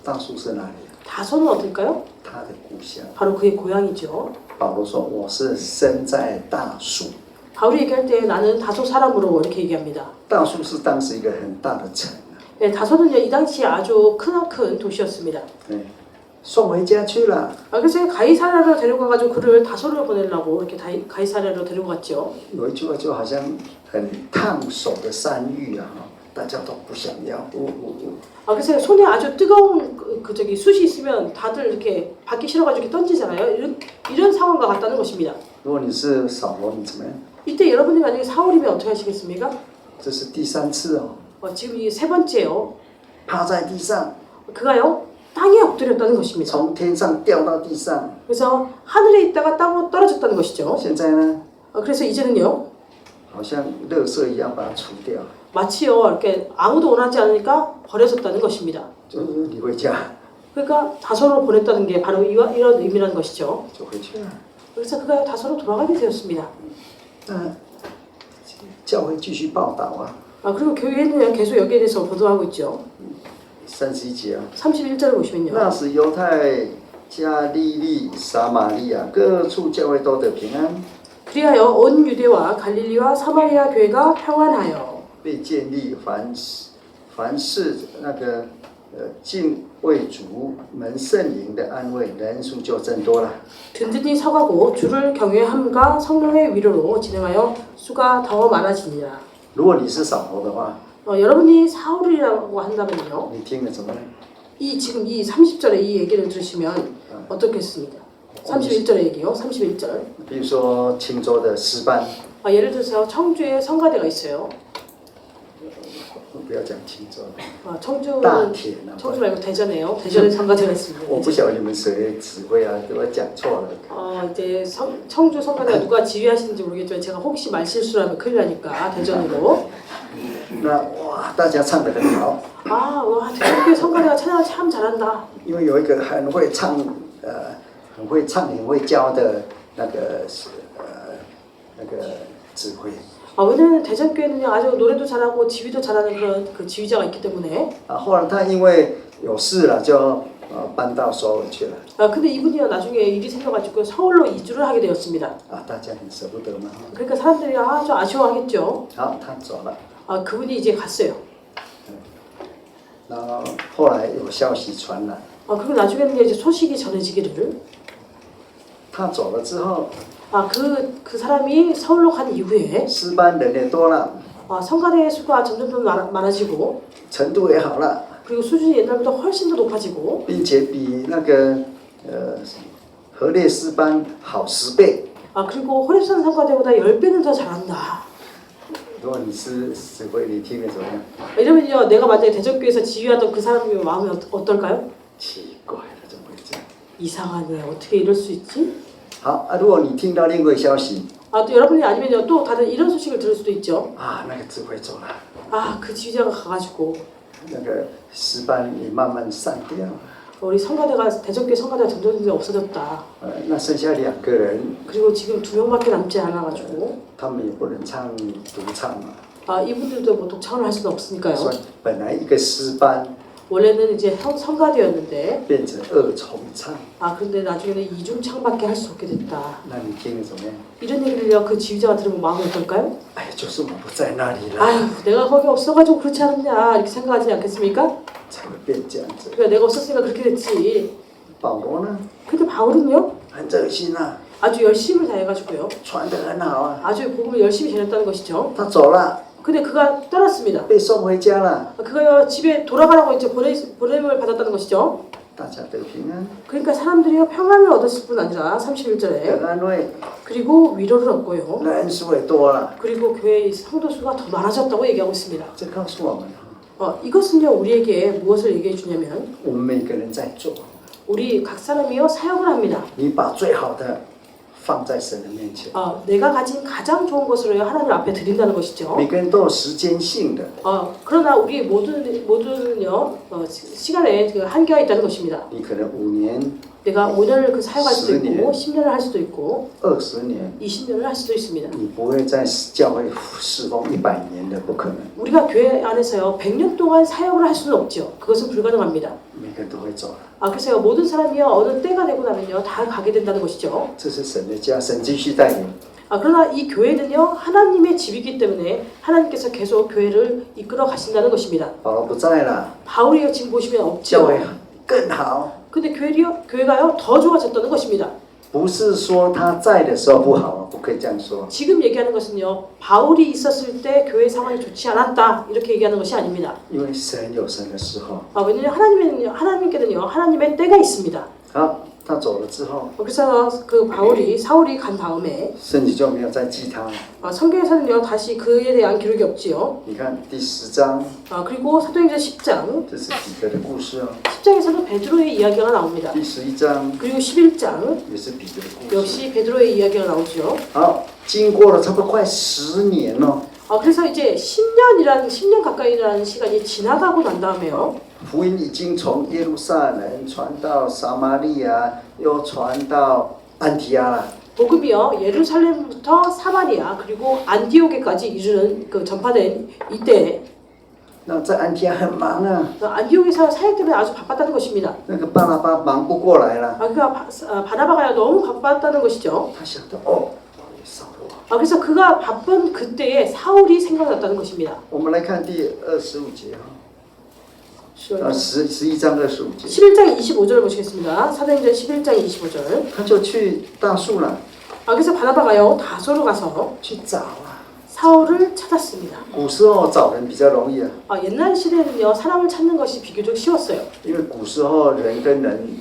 大树是哪里？ 다소는 어딜까요? 他的故乡。 바로 그의 고향이죠. 保罗说：“我是生在大树。 바울이 얘기할 때 나는 다소 사람으로 이렇게 얘기합니다. 大树是当时一个很大的城。 네, 다소는요 이 당시에 아주 크나큰 도시였습니다. 对，送回家去了。 그래서 가이사랴로 데려가가지고 그를 다소로 보내려고 이렇게 가이사랴로 데리고 갔죠. 有一句话就好像很烫手的山芋啊，大家都不想要。그래서 손에 아주 뜨거운 숯이 있으면 다들 이렇게 받기 싫어가지고 이렇게 던지잖아요. 이런 상황과 같다는 것입니다. 如果你是扫罗，你怎么样？ 이때 여러분이 만약에 사울이면 어떻게 하시겠습니까? 这是第3次哦， 지금 이 세 번째요. 趴在地上， 그가요 땅에 엎드렸다는 것입니다. 从天上掉到地上。 그래서 하늘에 있다가 땅으로 떨어졌다는 것이죠. 现在呢， 그래서 이제는요 好像垃圾一样把它除掉， 마치요 이렇게 아무도 원하지 않으니까 버려졌다는 것입니다. 就是你回家 그러니까 다소로 보냈다는 게 바로 이런 의미라는 것이죠. 就回去了。 그래서 그가 다소로 돌아가게 되었습니다. 那教会继续报道啊， 그리고 교회는 계속 여기에 대해서 보도하고 있죠. 31节啊。 31절을 보시면요. 那时犹太、加利利、撒玛利亚各处教会都得平安， 그리하여 온 유대와 갈릴리와 사마리아 교회가 평안하여 被建立，凡事那个敬畏主、门圣灵的安慰，人数就增多了。 든든히 서가고 주를 경외함과 성령의 위로로 진행하여 수가 더 많아지니라. 如果你是扫罗的话， 여러분이 사울이라고 한다면요. 你听了怎么样？ 지금 이 30절의 이 얘기를 들으시면 어떻겠습니까? 31절의 얘기요. 31절. 比如说青州的诗班， 예를 들어서 청주에 성가대가 있어요. 不要讲青州， 청주는 大田啊， 청주 말고 대전에요. 대전에 성가대가 있습니다. 我不晓得你们谁指挥啊，给我讲错了。 이제 청주 성가대가 누가 지휘하시는지 모르겠지만 제가 혹시 말실수하면 큰일 나니까 대전으로. 那哇，大家唱得很好， 와 대전교회 성가대가 찬양을 참 잘한다. 因为有一个很会唱，很会唱、很会教的那个指挥。 왜냐면 대전교회는요 아주 노래도 잘하고 지휘도 잘하는 그런 그 지휘자가 있기 때문에. 后来他因为有事了，就搬到首尔去了。 근데 이분이요 나중에 일이 생겨가지고 서울로 이주를 하게 되었습니다. 大家很舍不得嘛。 그러니까 사람들이 아주 아쉬워하겠죠. 好，他走了。 그분이 이제 갔어요. 然后后来有消息传来， 그리고 나중에는 이제 소식이 전해지기를. 他走了之后， 그 사람이 서울로 간 이후에 诗班人也多了， 성가대 수가 점점 많아지고 程度也好了， 그리고 수준이 옛날보다 훨씬 더 높아지고 并且比那个河列诗班好10倍。 그리고 호랩산 성가대보다 10배는 더 잘한다. 如果你是指挥，你听了怎么样？ 이러면요 내가 만약에 대전교회에서 지휘하던 그 사람의 마음이 어떨까요? 奇怪了，怎么会这样？ 이상하네. 어떻게 이럴 수 있지? 好啊，如果你听到另外一个消息， 아, 또 여러분이 아니면요 또 다른 이런 소식을 들을 수도 있죠. 啊，那个指挥走了， 아, 그 지휘자가 가가지고 那个石斑也慢慢散掉了， 우리 성가대가 대전교회 성가대가 점점 없어졌다. 那剩下2个人， 그리고 지금 2명밖에 남지 않아가지고 他们也不能唱独唱嘛， 아, 이분들도 뭐 독창을 할 수는 없으니까요. 所以本来一个诗班 원래는 이제 성가대였는데 变成2重唱， 아 근데 나중에는 이중창밖에 할 수 없게 됐다. 那你听了怎么样？ 이런 얘기를요 그 지휘자가 들으면 마음이 어떨까요? 哎，就是我不在那里了， 아유 내가 거기 없어가지고 그렇지 않느냐 이렇게 생각하지 않겠습니까? 才会变这样子。 그러니까 내가 없었으니까 그렇게 됐지. 保罗呢， 근데 바울은요 很热心啊， 아주 열심을 다해가지고요 传得很好啊， 아주 복음을 열심히 전했다는 것이죠. 他走了， 근데 그가 떠났습니다. 被送回家了， 그가요 집에 돌아가라고 이제 보냄을 받았다는 것이죠. 大家得平安， 그러니까 사람들이요 평안을 얻었을 뿐 아니라 31절에 得安慰， 그리고 위로를 얻고요. 人数也多了， 그리고 교회의 성도 수가 더 많아졌다고 얘기하고 있습니다. 这告诉我们， 이것은요 우리에게 무엇을 얘기해 주냐면 我们每个人在做， 우리 각 사람이요 사역을 합니다. 你把最好的放在神的面前， 내가 가진 가장 좋은 것으로요 하나님 앞에 드린다는 것이죠. 每个人都有时间性的， 그러나 우리 모두는요 시간에 그 한계가 있다는 것입니다. 你可能5年、 내가 5년을 그 사역할 수도 10 년. 있고 10년을 할 수도 있고 20年， 20년을 할 수도 있습니다. 你不会在教会侍奉100年的，不可能， 우리가 교회 안에서요 100년 동안 사역을 할 수는 없죠. 그것은 불가능합니다. 每个人都会走了， 그래서 모든 사람이요 어느 때가 되고 나면요 다 가게 된다는 것이죠. 这是神的家，神继续带领， 그러나 이 교회는요 하나님의 집이기 때문에 하나님께서 계속 교회를 이끌어 가신다는 것입니다. 保罗不在了， 바울이요 지금 보시면 教 없죠. 会更好。 근데 교회가요 더 좋아졌다는 것입니다. 不是说他在的时候不好，不可以这样说。 지금 얘기하는 것은요 바울이 있었을 때 교회 상황이 좋지 않았다 이렇게 얘기하는 것이 아닙니다. 因为神有神的时候。 왜냐하면 하나님께는요 하나님의 때가 있습니다. 好，他走了之后， 그래서 그 사울이 간 다음에 圣经就没有再记他。 성경에서는요 다시 그에 대한 기록이 없지요. 你看第10章， 그리고 사도행전 10장 这是彼得的故事哦。 10장에서도 베드로의 이야기가 나옵니다. 第11章 그리고 11장 也是彼得的故事。 역시 베드로의 이야기가 나오죠. 好，经过了差不多快10年了， 그래서 이제 10년 가까이라는 시간이 지나가고 난 다음에요. 福音已经从耶路撒冷传到撒玛利亚，又传到安提阿了。 복음이요 예루살렘부터 사마리아 그리고 안디옥에까지 이르는 그 전파된 이때 那在安提阿很忙啊， 안디옥에서 사역 때문에 아주 바빴다는 것입니다. 那个巴拿巴忙不过来了， 그러니까 바나바가 너무 바빴다는 것이죠. 他想到哦，扫罗。 그래서 그가 바쁜 그때에 사울이 생각났다는 것입니다. 我们来看第25节哈。 11章25节， 11장 25절을 보시겠습니다. 사도행전 11장 25절. 他就去大树了， 그래서 바나바가요 다소로 가서 去找啊。 사울을 찾았습니다. 古时候找人比较容易啊， 옛날 시대에는요 사람을 찾는 것이 비교적 쉬웠어요. 因为古时候人跟人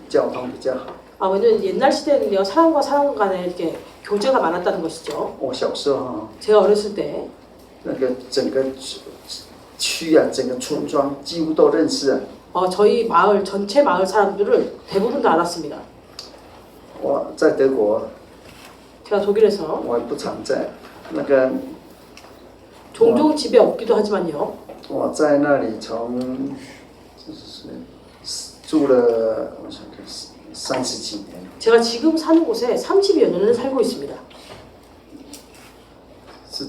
交通比较好。 왜냐면 옛날 시대에는요 사람과 사람 간에 이렇게 교제가 많았다는 것이죠. 我小时候 제가 어렸을 때 那个整个区啊，整个村庄几乎都认识啊。 저희 마을 전체 마을 사람들을 대부분 다 알았습니다. 我在德国， 제가 독일에서 我也不常在，那个 종종 집에 없기도 하지만요. 我在那里从住了，我想看30几年。 제가 지금 사는 곳에 30여 년을 살고 있습니다. 是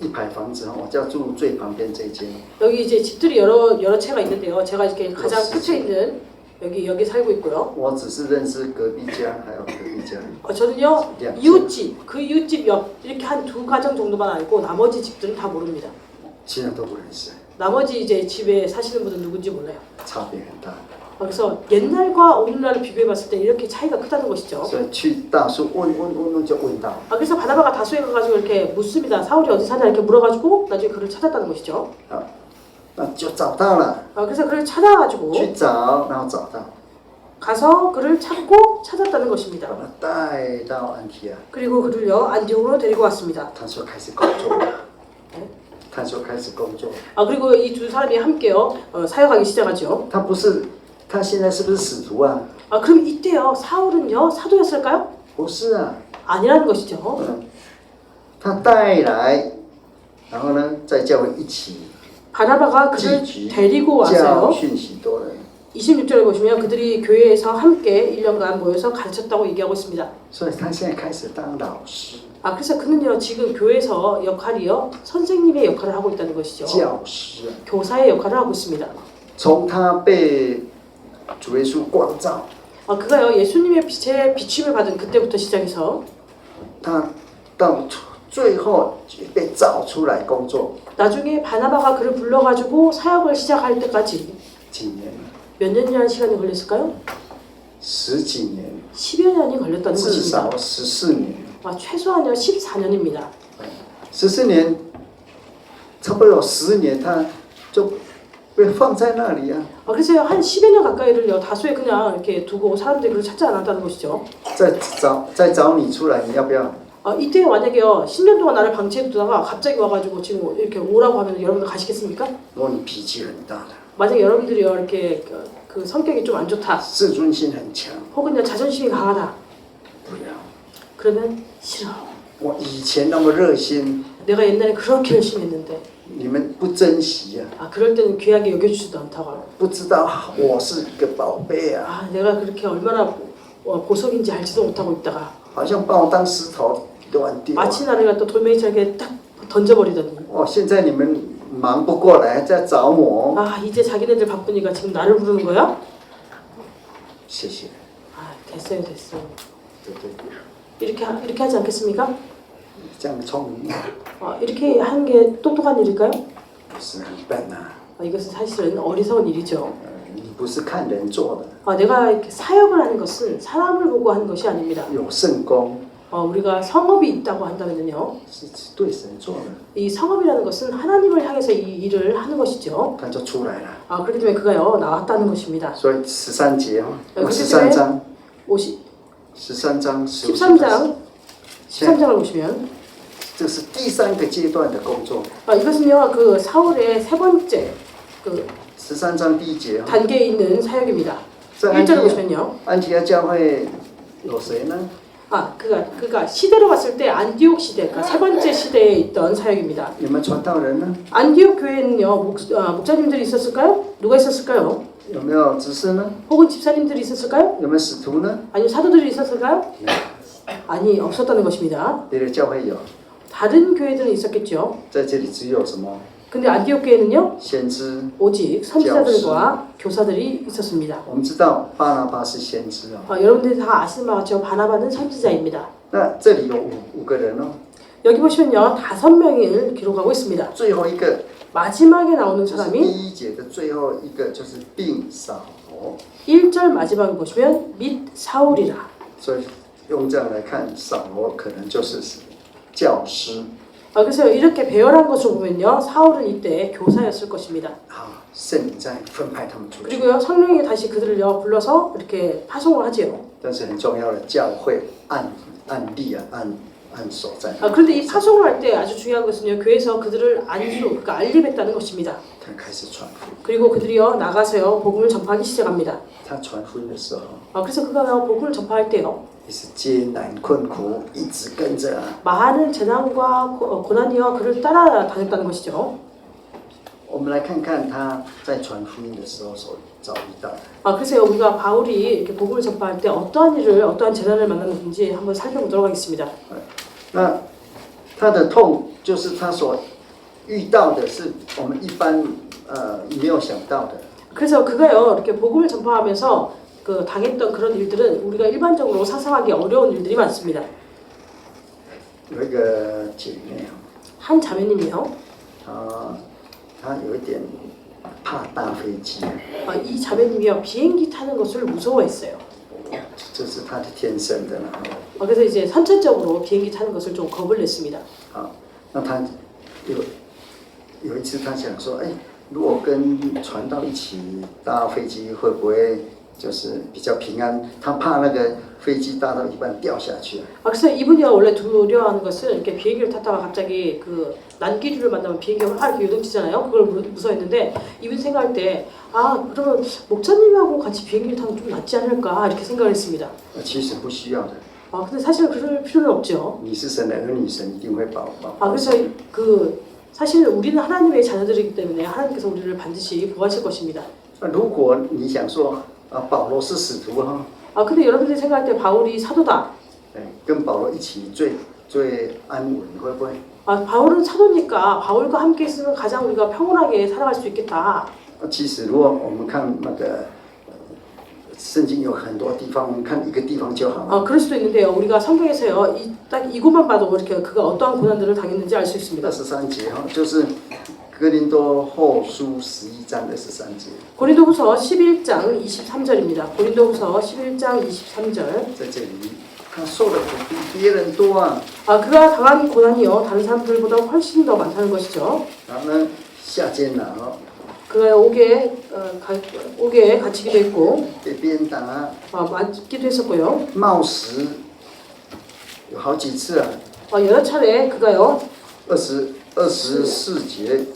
一排房子哈，我就要住最旁边这间。 여기 이제 집들이 여러 채가 있는데요. 제가 이렇게 가장 끝에 있는 여기 살고 있고요. 我只是认识隔壁家，还有隔壁家。 저는요 이웃집 그 이웃집 옆 이렇게 한 2가정 정도만 알고 나머지 집들은 다 모릅니다. 其他都不认识， 나머지 이제 집에 사시는 분은 누군지 몰라요. 差别很大。 그래서 옛날과 오늘날을 비교해봤을 때 이렇게 차이가 크다는 것이죠. 所以去大树问就问到， 그래서 바나바가 다소에 가가지고 이렇게 묻습니다. 사울이 어디 사냐 이렇게 물어가지고 나중에 그를 찾았다는 것이죠. 那就找到了， 그래서 그를 찾아가지고 去找，然后找到， 가서 그를 찾고 찾았다는 把 것입니다. 他带到安提阿， 그리고 그를요 안디옥으로 데리고 왔습니다. 他说开始工作，他说开始工作， 그리고 이 두 사람이 함께요 사역하기 시작하죠. 他不是，他现在是不是使徒啊？ 그럼 이때요 사울은요 사도였을까요? 不是啊， 아니라는 것이죠. 他带来，然后呢，在教会一起 바나바가 聚 그를 集 데리고 教 와서요. 训许多人， 26절에 보시면 그들이 교회에서 함께 1년간 모여서 가르쳤다고 얘기하고 있습니다. 所以他现在开始当老师、 그래서 그는요 지금 교회에서 역할이요 선생님의 역할을 하고 있다는 것이죠. 教师。 교사의 역할을 하고 있습니다. 从他被主耶稣光照， 그가요 예수님의 빛에 비춤을 받은 그때부터 시작해서 他到最后被找出来工作， 나중에 바나바가 그를 불러가지고 사역을 시작할 때까지 几年？ 몇 년이라는 시간이 걸렸을까요? 十几年， 10여 년이 걸렸다는 至 것입니다. 少14年。 최소한요 14년입니다. 14年，差不多有10年，他就被放在那里啊， 그래서 한 10여 년 가까이를요 다소에 그냥 이렇게 두고 사람들이 그를 찾지 않았다는 것이죠. 再找你出来，你要不要？ 이때 만약에요 10년 동안 나를 방치해두다가 갑자기 와가지고 지금 이렇게 오라고 하면 여러분들 가시겠습니까? 如果你脾气很大的， 만약에 여러분들이요 이렇게 그 성격이 좀 안 좋다 自尊心很强， 혹은 자존심이 강하다 不要。 그러면 싫어. 我以前那么热心， 내가 옛날에 그렇게 열심히 했는데 你们不珍惜啊， 그럴 때는 귀하게 여겨주지도 않다고 不知道我是一个宝贝啊， 내가 그렇게 얼마나 보석인지 알지도 못하고 있다가 好像把我当石头乱丢啊。 마치 나를 갖다 돌멩이처럼 이렇게 딱 던져버리더니 现在你们忙不过来，在找我， 이제 자기네들 바쁘니까 지금 나를 부르는 거야? 谢谢。 됐어요. 对对对， 이렇게 하지 않겠습니까? 这样聪明， 이렇게 하는 게 똑똑한 일일까요? 不是很笨啊。 이것은 사실은 어리석은 일이죠. 你不是看人做的， 내가 이렇게 사역을 하는 것은 사람을 보고 하는 것이 아닙니다. 有圣功 우리가 성업이 있다고 한다면요, 是对神做的， 이 성업이라는 것은 하나님을 향해서 이 일을 하는 것이죠. 他就出来了。 그렇기 때문에 그가요 나왔다는 것입니다. 所以13节哦， 그렇기 13 때문에 章， 50, 13章15 13장 13장을 보시면 这是第3个阶段的工作。 이것은요 그 사울의 세 번째 그 13章第1节哦， 단계에 있는 사역입니다. 在安提 1절을 보시면요. 安提阿教会有谁呢？ 그가 시대로 봤을 때 안디옥 시대, 그러니까 세 번째 시대에 있던 사역입니다. 你们传道人呢？ 안디옥 교회는요 목사님들이 있었을까요? 누가 있었을까요? 有没有执事呢？ 혹은 집사님들이 있었을까요? 有没有使徒呢？ 아니면 사도들이 있었을까요? 没有， 아니 없었다는 것입니다. 别的教会有， 다른 교회들은 있었겠죠. 在这里只有什么 근데 안디옥 교회는요 先知？ 오직 선지자들과 교사들이 있었습니다. 我们知道巴拿巴是先知哦。 여러분들이 다 아시는 바와 같죠. 바나바는 선지자입니다. 那这里有五个人哦， 여기 보시면요 5명을 기록하고 있습니다. 最后一个 마지막에 나오는 就是 사람이 第1节的最后一个，就是并扫罗。 1절 마지막에 보시면 및 사울이라. 所以用这样来看，扫罗可能就是教师。 그래서 이렇게 배열한 것을 보면요 사울은 이때 교사였을 것입니다. 圣灵在分派他们出去。 그리고요 성령이 다시 그들을요 불러서 이렇게 파송을 하지요. 但是很重要的教会按例啊，按手在。 그런데 이 파송을 할 때 아주 중요한 것은요 교회에서 그들을 그러니까 안립했다는 것입니다. 他开始传福音。 그리고 그들이요 나가서요 복음을 전파하기 시작합니다. 他传福音的时候， 그래서 그가요 복음을 전파할 때요 也是艰难困苦，一直跟着啊。 많은 재난과 고난이요 그를 따라다녔다는 것이죠. 我们来看看他在传福音的时候所遭遇到的。 그래서 우리가 바울이 이렇게 복음을 전파할 때 어떠한 재난을 만났는지 한번 살펴보도록 하겠습니다. 那他的痛就是他所遇到的是我们一般没有想到的。 그래서 그가요 이렇게 복음을 전파하면서 당했던 그런 일들은 우리가 일반적으로 상상하기 어려운 일들이 많습니다. 有一个姐妹 한 자매님이요. 她有一点怕搭飞机， 이 자매님이요 비행기 타는 것을 무서워했어요. 这是她的天生的啦。 그래서 이제 선천적으로 비행기 타는 것을 좀 겁을 냈습니다. 那她有一次她想说，如果跟传道一起搭飞机，会不会就是比较平安？她怕那个飞机搭到一半掉下去。 그래서 이분이요 원래 두려워하는 것은 이렇게 비행기를 탔다가 갑자기 그 난기류를 만나면 비행기가 확 이렇게 요동치잖아요. 그걸 무서워했는데 이분 생각할 때 그러면 목사님하고 같이 비행기를 타면 좀 낫지 않을까 이렇게 생각을 했습니다. 其实不需要的。 근데 사실 그럴 필요는 없죠. 你是神的儿女，神一定会保 그래서 그 사실 우리는 하나님의 자녀들이기 때문에 하나님께서 우리를 반드시 보호하실 것입니다. 如果你想说保罗是使徒哈， 근데 여러분들이 생각할 때 바울이 사도다. 跟保罗一起最安稳，会不会？ 바울은 사도니까 바울과 함께 있으면 가장 우리가 평온하게 살아갈 수 있겠다. 其实如果我们看那个圣经有很多地方，我们看一个地方就好了。 그럴 수도 있는데요. 우리가 성경에서요, 딱 이곳만 봐도 이렇게 그가 어떠한 고난들을 당했는지 알 수 있습니다. 23节哈，就是哥林多后书11章23节。 고린도후서 11장 23절입니다. 고린도후서 11장 23절. 在这里，他受的苦比别人多啊。 그가 당한 고난이요 다른 사람들보다 훨씬 더 많다는 것이죠. 然后呢，下监牢， 그가 옥에 갇히기도 했고 被鞭打， 맞기도 했었고요. 冒死，有好几次啊。 여러 차례 그가요 24节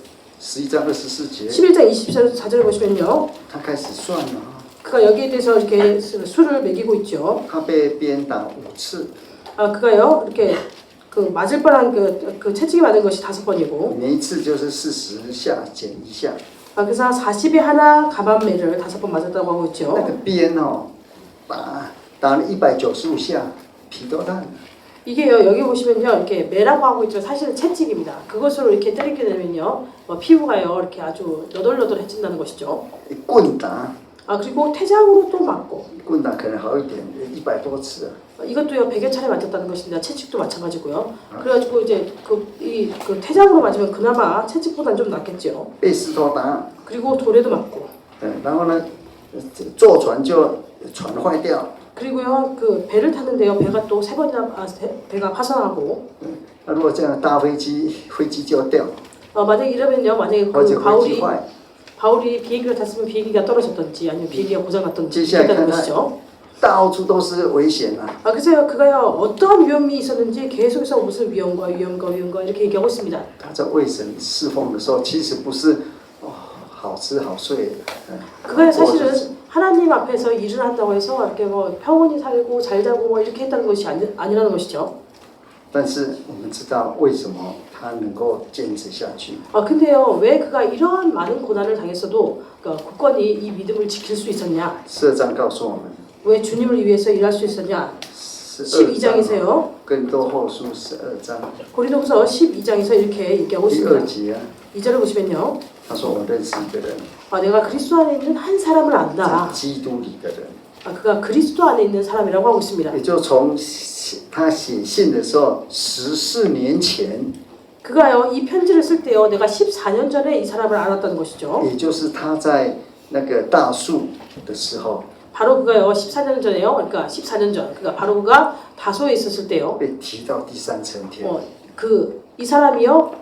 ，11章24节， 11장 24절을 보시면요. 他开始算了啊。 그가 여기에 대해서 이렇게 수를 매기고 있죠. 他被鞭打5次， 그가요 이렇게 그 맞을 뻔한 그 채찍이 맞은 것이 5번이고 每一次就是40下减1下。 그래서 40에 하나 가반매를 5번 맞았다고 하고 那 있죠. 个鞭哦，打了195下，皮都烂了。 이게요 여기 보시면요 이렇게 매라고 하고 있죠. 사실은 채찍입니다. 그것으로 이렇게 때리게 되면요 피부가요 이렇게 아주 너덜너덜해진다는 것이죠. 棍打， 그리고 퇴장으로 또 맞고 棍打可能好一点，100多次啊。 이것도요 100여 차례 맞았다는 것입니다. 채찍도 마찬가지고요. 그래가지고 이제 그 퇴장으로 맞으면 그나마 채찍보다는 좀 낫겠죠. 被石头打， 그리고 돌에도 맞고 然后呢，坐船就船坏掉。 그리고요 그 배를 탔는데요 배가 또 3번이나 배가 파손하고 那如果这样搭飞机，飞机就掉， 만약 이러면요 만약에 或者 그 飞机坏。 바울이 비행기를 탔으면 비행기가 떨어졌던지 아니면 비행기가 고장났던지 제시하게 했다는 하나- 것이죠. 到处都是危险啊！ 그래서 그가요 어떠한 위험이 있었는지 계속해서 무슨 위험과 이렇게 얘기하고 있습니다. 他在为神侍奉的时候，其实不是好吃好睡， 그가 사실은 하나님 앞에서 일을 한다고 해서 이렇게 뭐 평온히 살고 잘 자고 뭐 이렇게 했다는 것이 아니라는 것이죠. 但是我们知道为什么他能够坚持下去。 근데요 왜 그가 이러한 많은 고난을 당했어도 굳건히 이 믿음을 지킬 수 있었냐? 12章告诉我们， 왜 주님을 위해서 일할 수 있었냐? 12장에서요. 更多后书12章 고린도후서 12장에서 이렇게 얘기하고 第 있습니다. 2节啊， 2절을 보시면요. 他说我认识一个人， 내가 그리스도 안에 있는 한 사람을 在 안다. 基督里的人， 그가 그리스도 안에 있는 사람이라고 하고 있습니다. 也就从他写信的时候14年前， 그가요 이 편지를 쓸 때요 내가 14년 전에 이 사람을 알았다는 것이죠. 也就是他在那个大树的时候 바로 그가요 14년 전에요. 그러니까 14년 전. 그가 바로 그가 다소에 있었을 때요. 被提到第三层天。 이 사람이요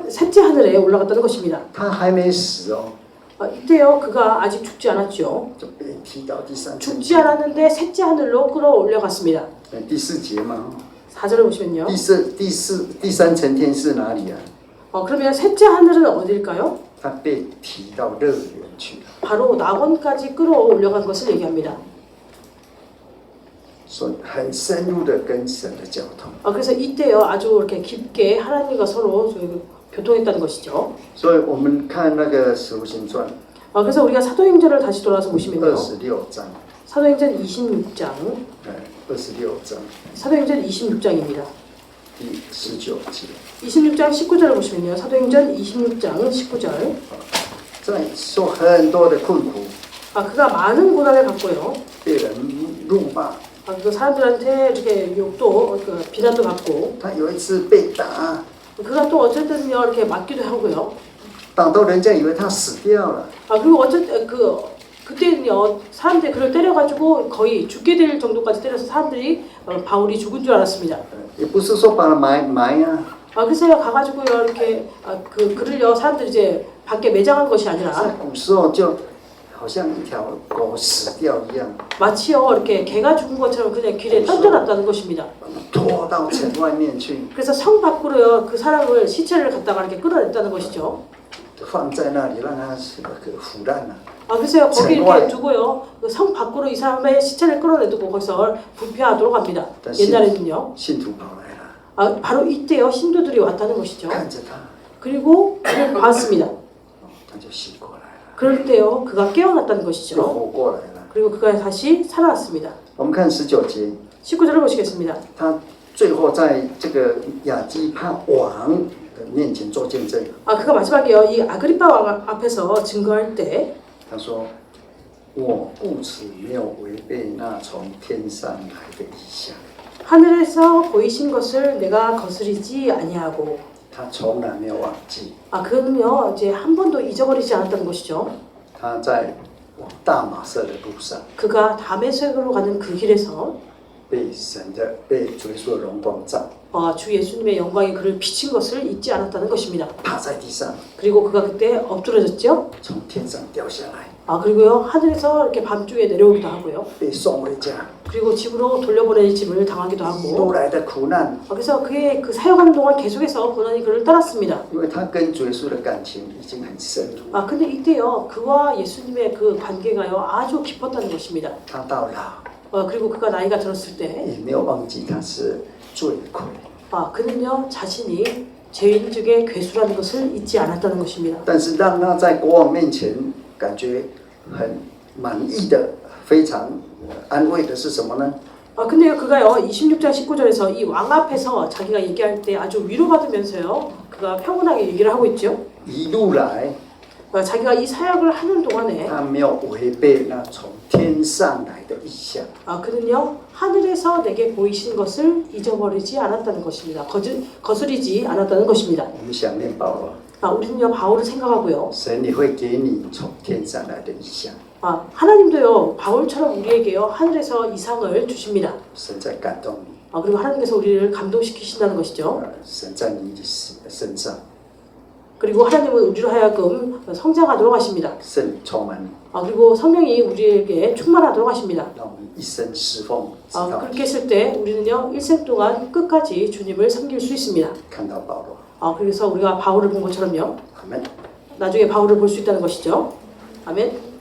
셋째 하늘에 올라갔다는 것입니다. 他还没死哦， 이때요 그가 아직 죽지 않았죠. 就被提到第三层 죽지 天。 않았는데 셋째 하늘로 끌어올려갔습니다. 第4节嘛， 4절을 보시면요. 第三层天是哪里啊？ 그러면 셋째 하늘은 어딜까요? 他被提到乐园去了。 바로 낙원까지 끌어올려간 것을 얘기합니다. 所以很深入的跟神的交通。 그래서 이때요 아주 이렇게 깊게 하나님과 서로 교통했다는 것이죠. 所以我们看那个《使徒行传》 그래서 우리가 사도행전을 다시 돌아서 보시면요. 26章， 사도행전 26장. 26章 사도행전 26장입니다. 第19节， 26장 19절을 보시면요. 사도행전 26장 19절. 在受很多的困苦， 그가 많은 고난을 받고요. 被人辱骂。 그 사람들한테 이렇게 욕도 비난도 받고 他有一次被打， 그가 또 어쨌든요 이렇게 맞기도 하고요. 打到人家以为他死掉了。 그리고 어쨌든 그때는요 사람들이 그를 때려가지고 거의 죽게 될 정도까지 때려서 사람들이 바울이 죽은 줄 알았습니다. 也不是说把他埋啊， 그래서요 가가지고요 이렇게 그를요 사람들이 이제 밖에 매장한 것이 在 아니라 古时候就好像一条狗死掉一样， 마치요 이렇게 개가 죽은 것처럼 그냥 길에 던져놨다는 것입니다. 拖到城外面去， 그래서 성 밖으로요 그 사람을 시체를 갖다가 이렇게 끌어냈다는 것이죠. 放在那里让他腐烂了。아 글쎄요 거기 이렇게 정말. 두고요 그성 밖으로 이 사람의 시체를 끌어내두고 거기서 부패하도록 합니다. 옛날에는요. 信徒跑来了， 아 바로 이때요 신도들이 왔다는 것이죠. 看着他， 그리고 그를 봤습니다. 他就醒过来了， 그럴 때요 그가 깨어났다는 又 것이죠. 活过来了。 그리고 그가 다시 살아났습니다. 我们看19节， 19절을 보시겠습니다. 他最后在这个亚基帕王的面前做见证， 아 그가 마지막에요 이 아그리파 왕 앞에서 증거할 때 他说：“我故此没有违背那从天上来的意象。” 하늘에서 보이신 것을 내가 거스리지 아니하고 他从来没有忘记， 아 그는요 이제 한 번도 잊어버리지 않았다는 것이죠. 他在往大马色的路上 그가 다메섹으로 가는 그 길에서 被主耶稣的荣光照， 주 예수님의 영광이 그를 비친 것을 잊지 않았다는 것입니다. 趴在地上， 그리고 그가 그때 엎드려졌죠. 从天上掉下来， 아 그리고요 하늘에서 이렇게 밤중에 내려오기도 하고요. 被送回家。 그리고 집으로 돌려보내짐을 당하기도 一 하고. 路来的苦难， 그래서 그의 그 사역하는 동안 계속해서 고난이 그를 따랐습니다. 因为他跟主耶稣的感情已经很深入， 아 근데 이때요 그와 예수님의 그 관계가요 아주 깊었다는 것입니다. 他到老 그리고 그가 나이가 들었을 때 也没有忘记他是罪魁， 그는요 자신이 죄인중의 괴수라는 것을 잊지 않았다는 것입니다. 但是让他在国王面前感觉很满意的、非常安慰的是什么呢？ 근데요 그가요 26장 19절에서 이 왕 앞에서 자기가 얘기할 때 아주 위로받으면서요 그가 평온하게 얘기를 하고 있죠. 一路来， 자기가 이 사역을 하는 동안에 他没有违背那从天上来的意象。 그는요 하늘에서 내게 보이신 것을 잊어버리지 않았다는 것입니다. 거스리지 않았다는 것입니다. 我们想念保罗， 우리는요 바울을 생각하고요. 神也会给你从天上来的意象。 하나님도요 바울처럼 우리에게요 하늘에서 이상을 주십니다. 神在感动你， 그리고 하나님께서 우리를 감동시키신다는 것이죠. 神在你身上， 그리고 하나님은 우리로 하여금 성장하도록 하십니다. 圣灵充满你， 그리고 성령이 우리에게 충만하도록 하십니다. 让我们一生侍奉，直到 그렇게 했을 때 우리는요 일생 동안 끝까지 주님을 섬길 수 있습니다. 看到保罗。 그래서 우리가 바울을 본 것처럼요 阿门。 나중에 바울을 볼 수 있다는 것이죠. 아멘.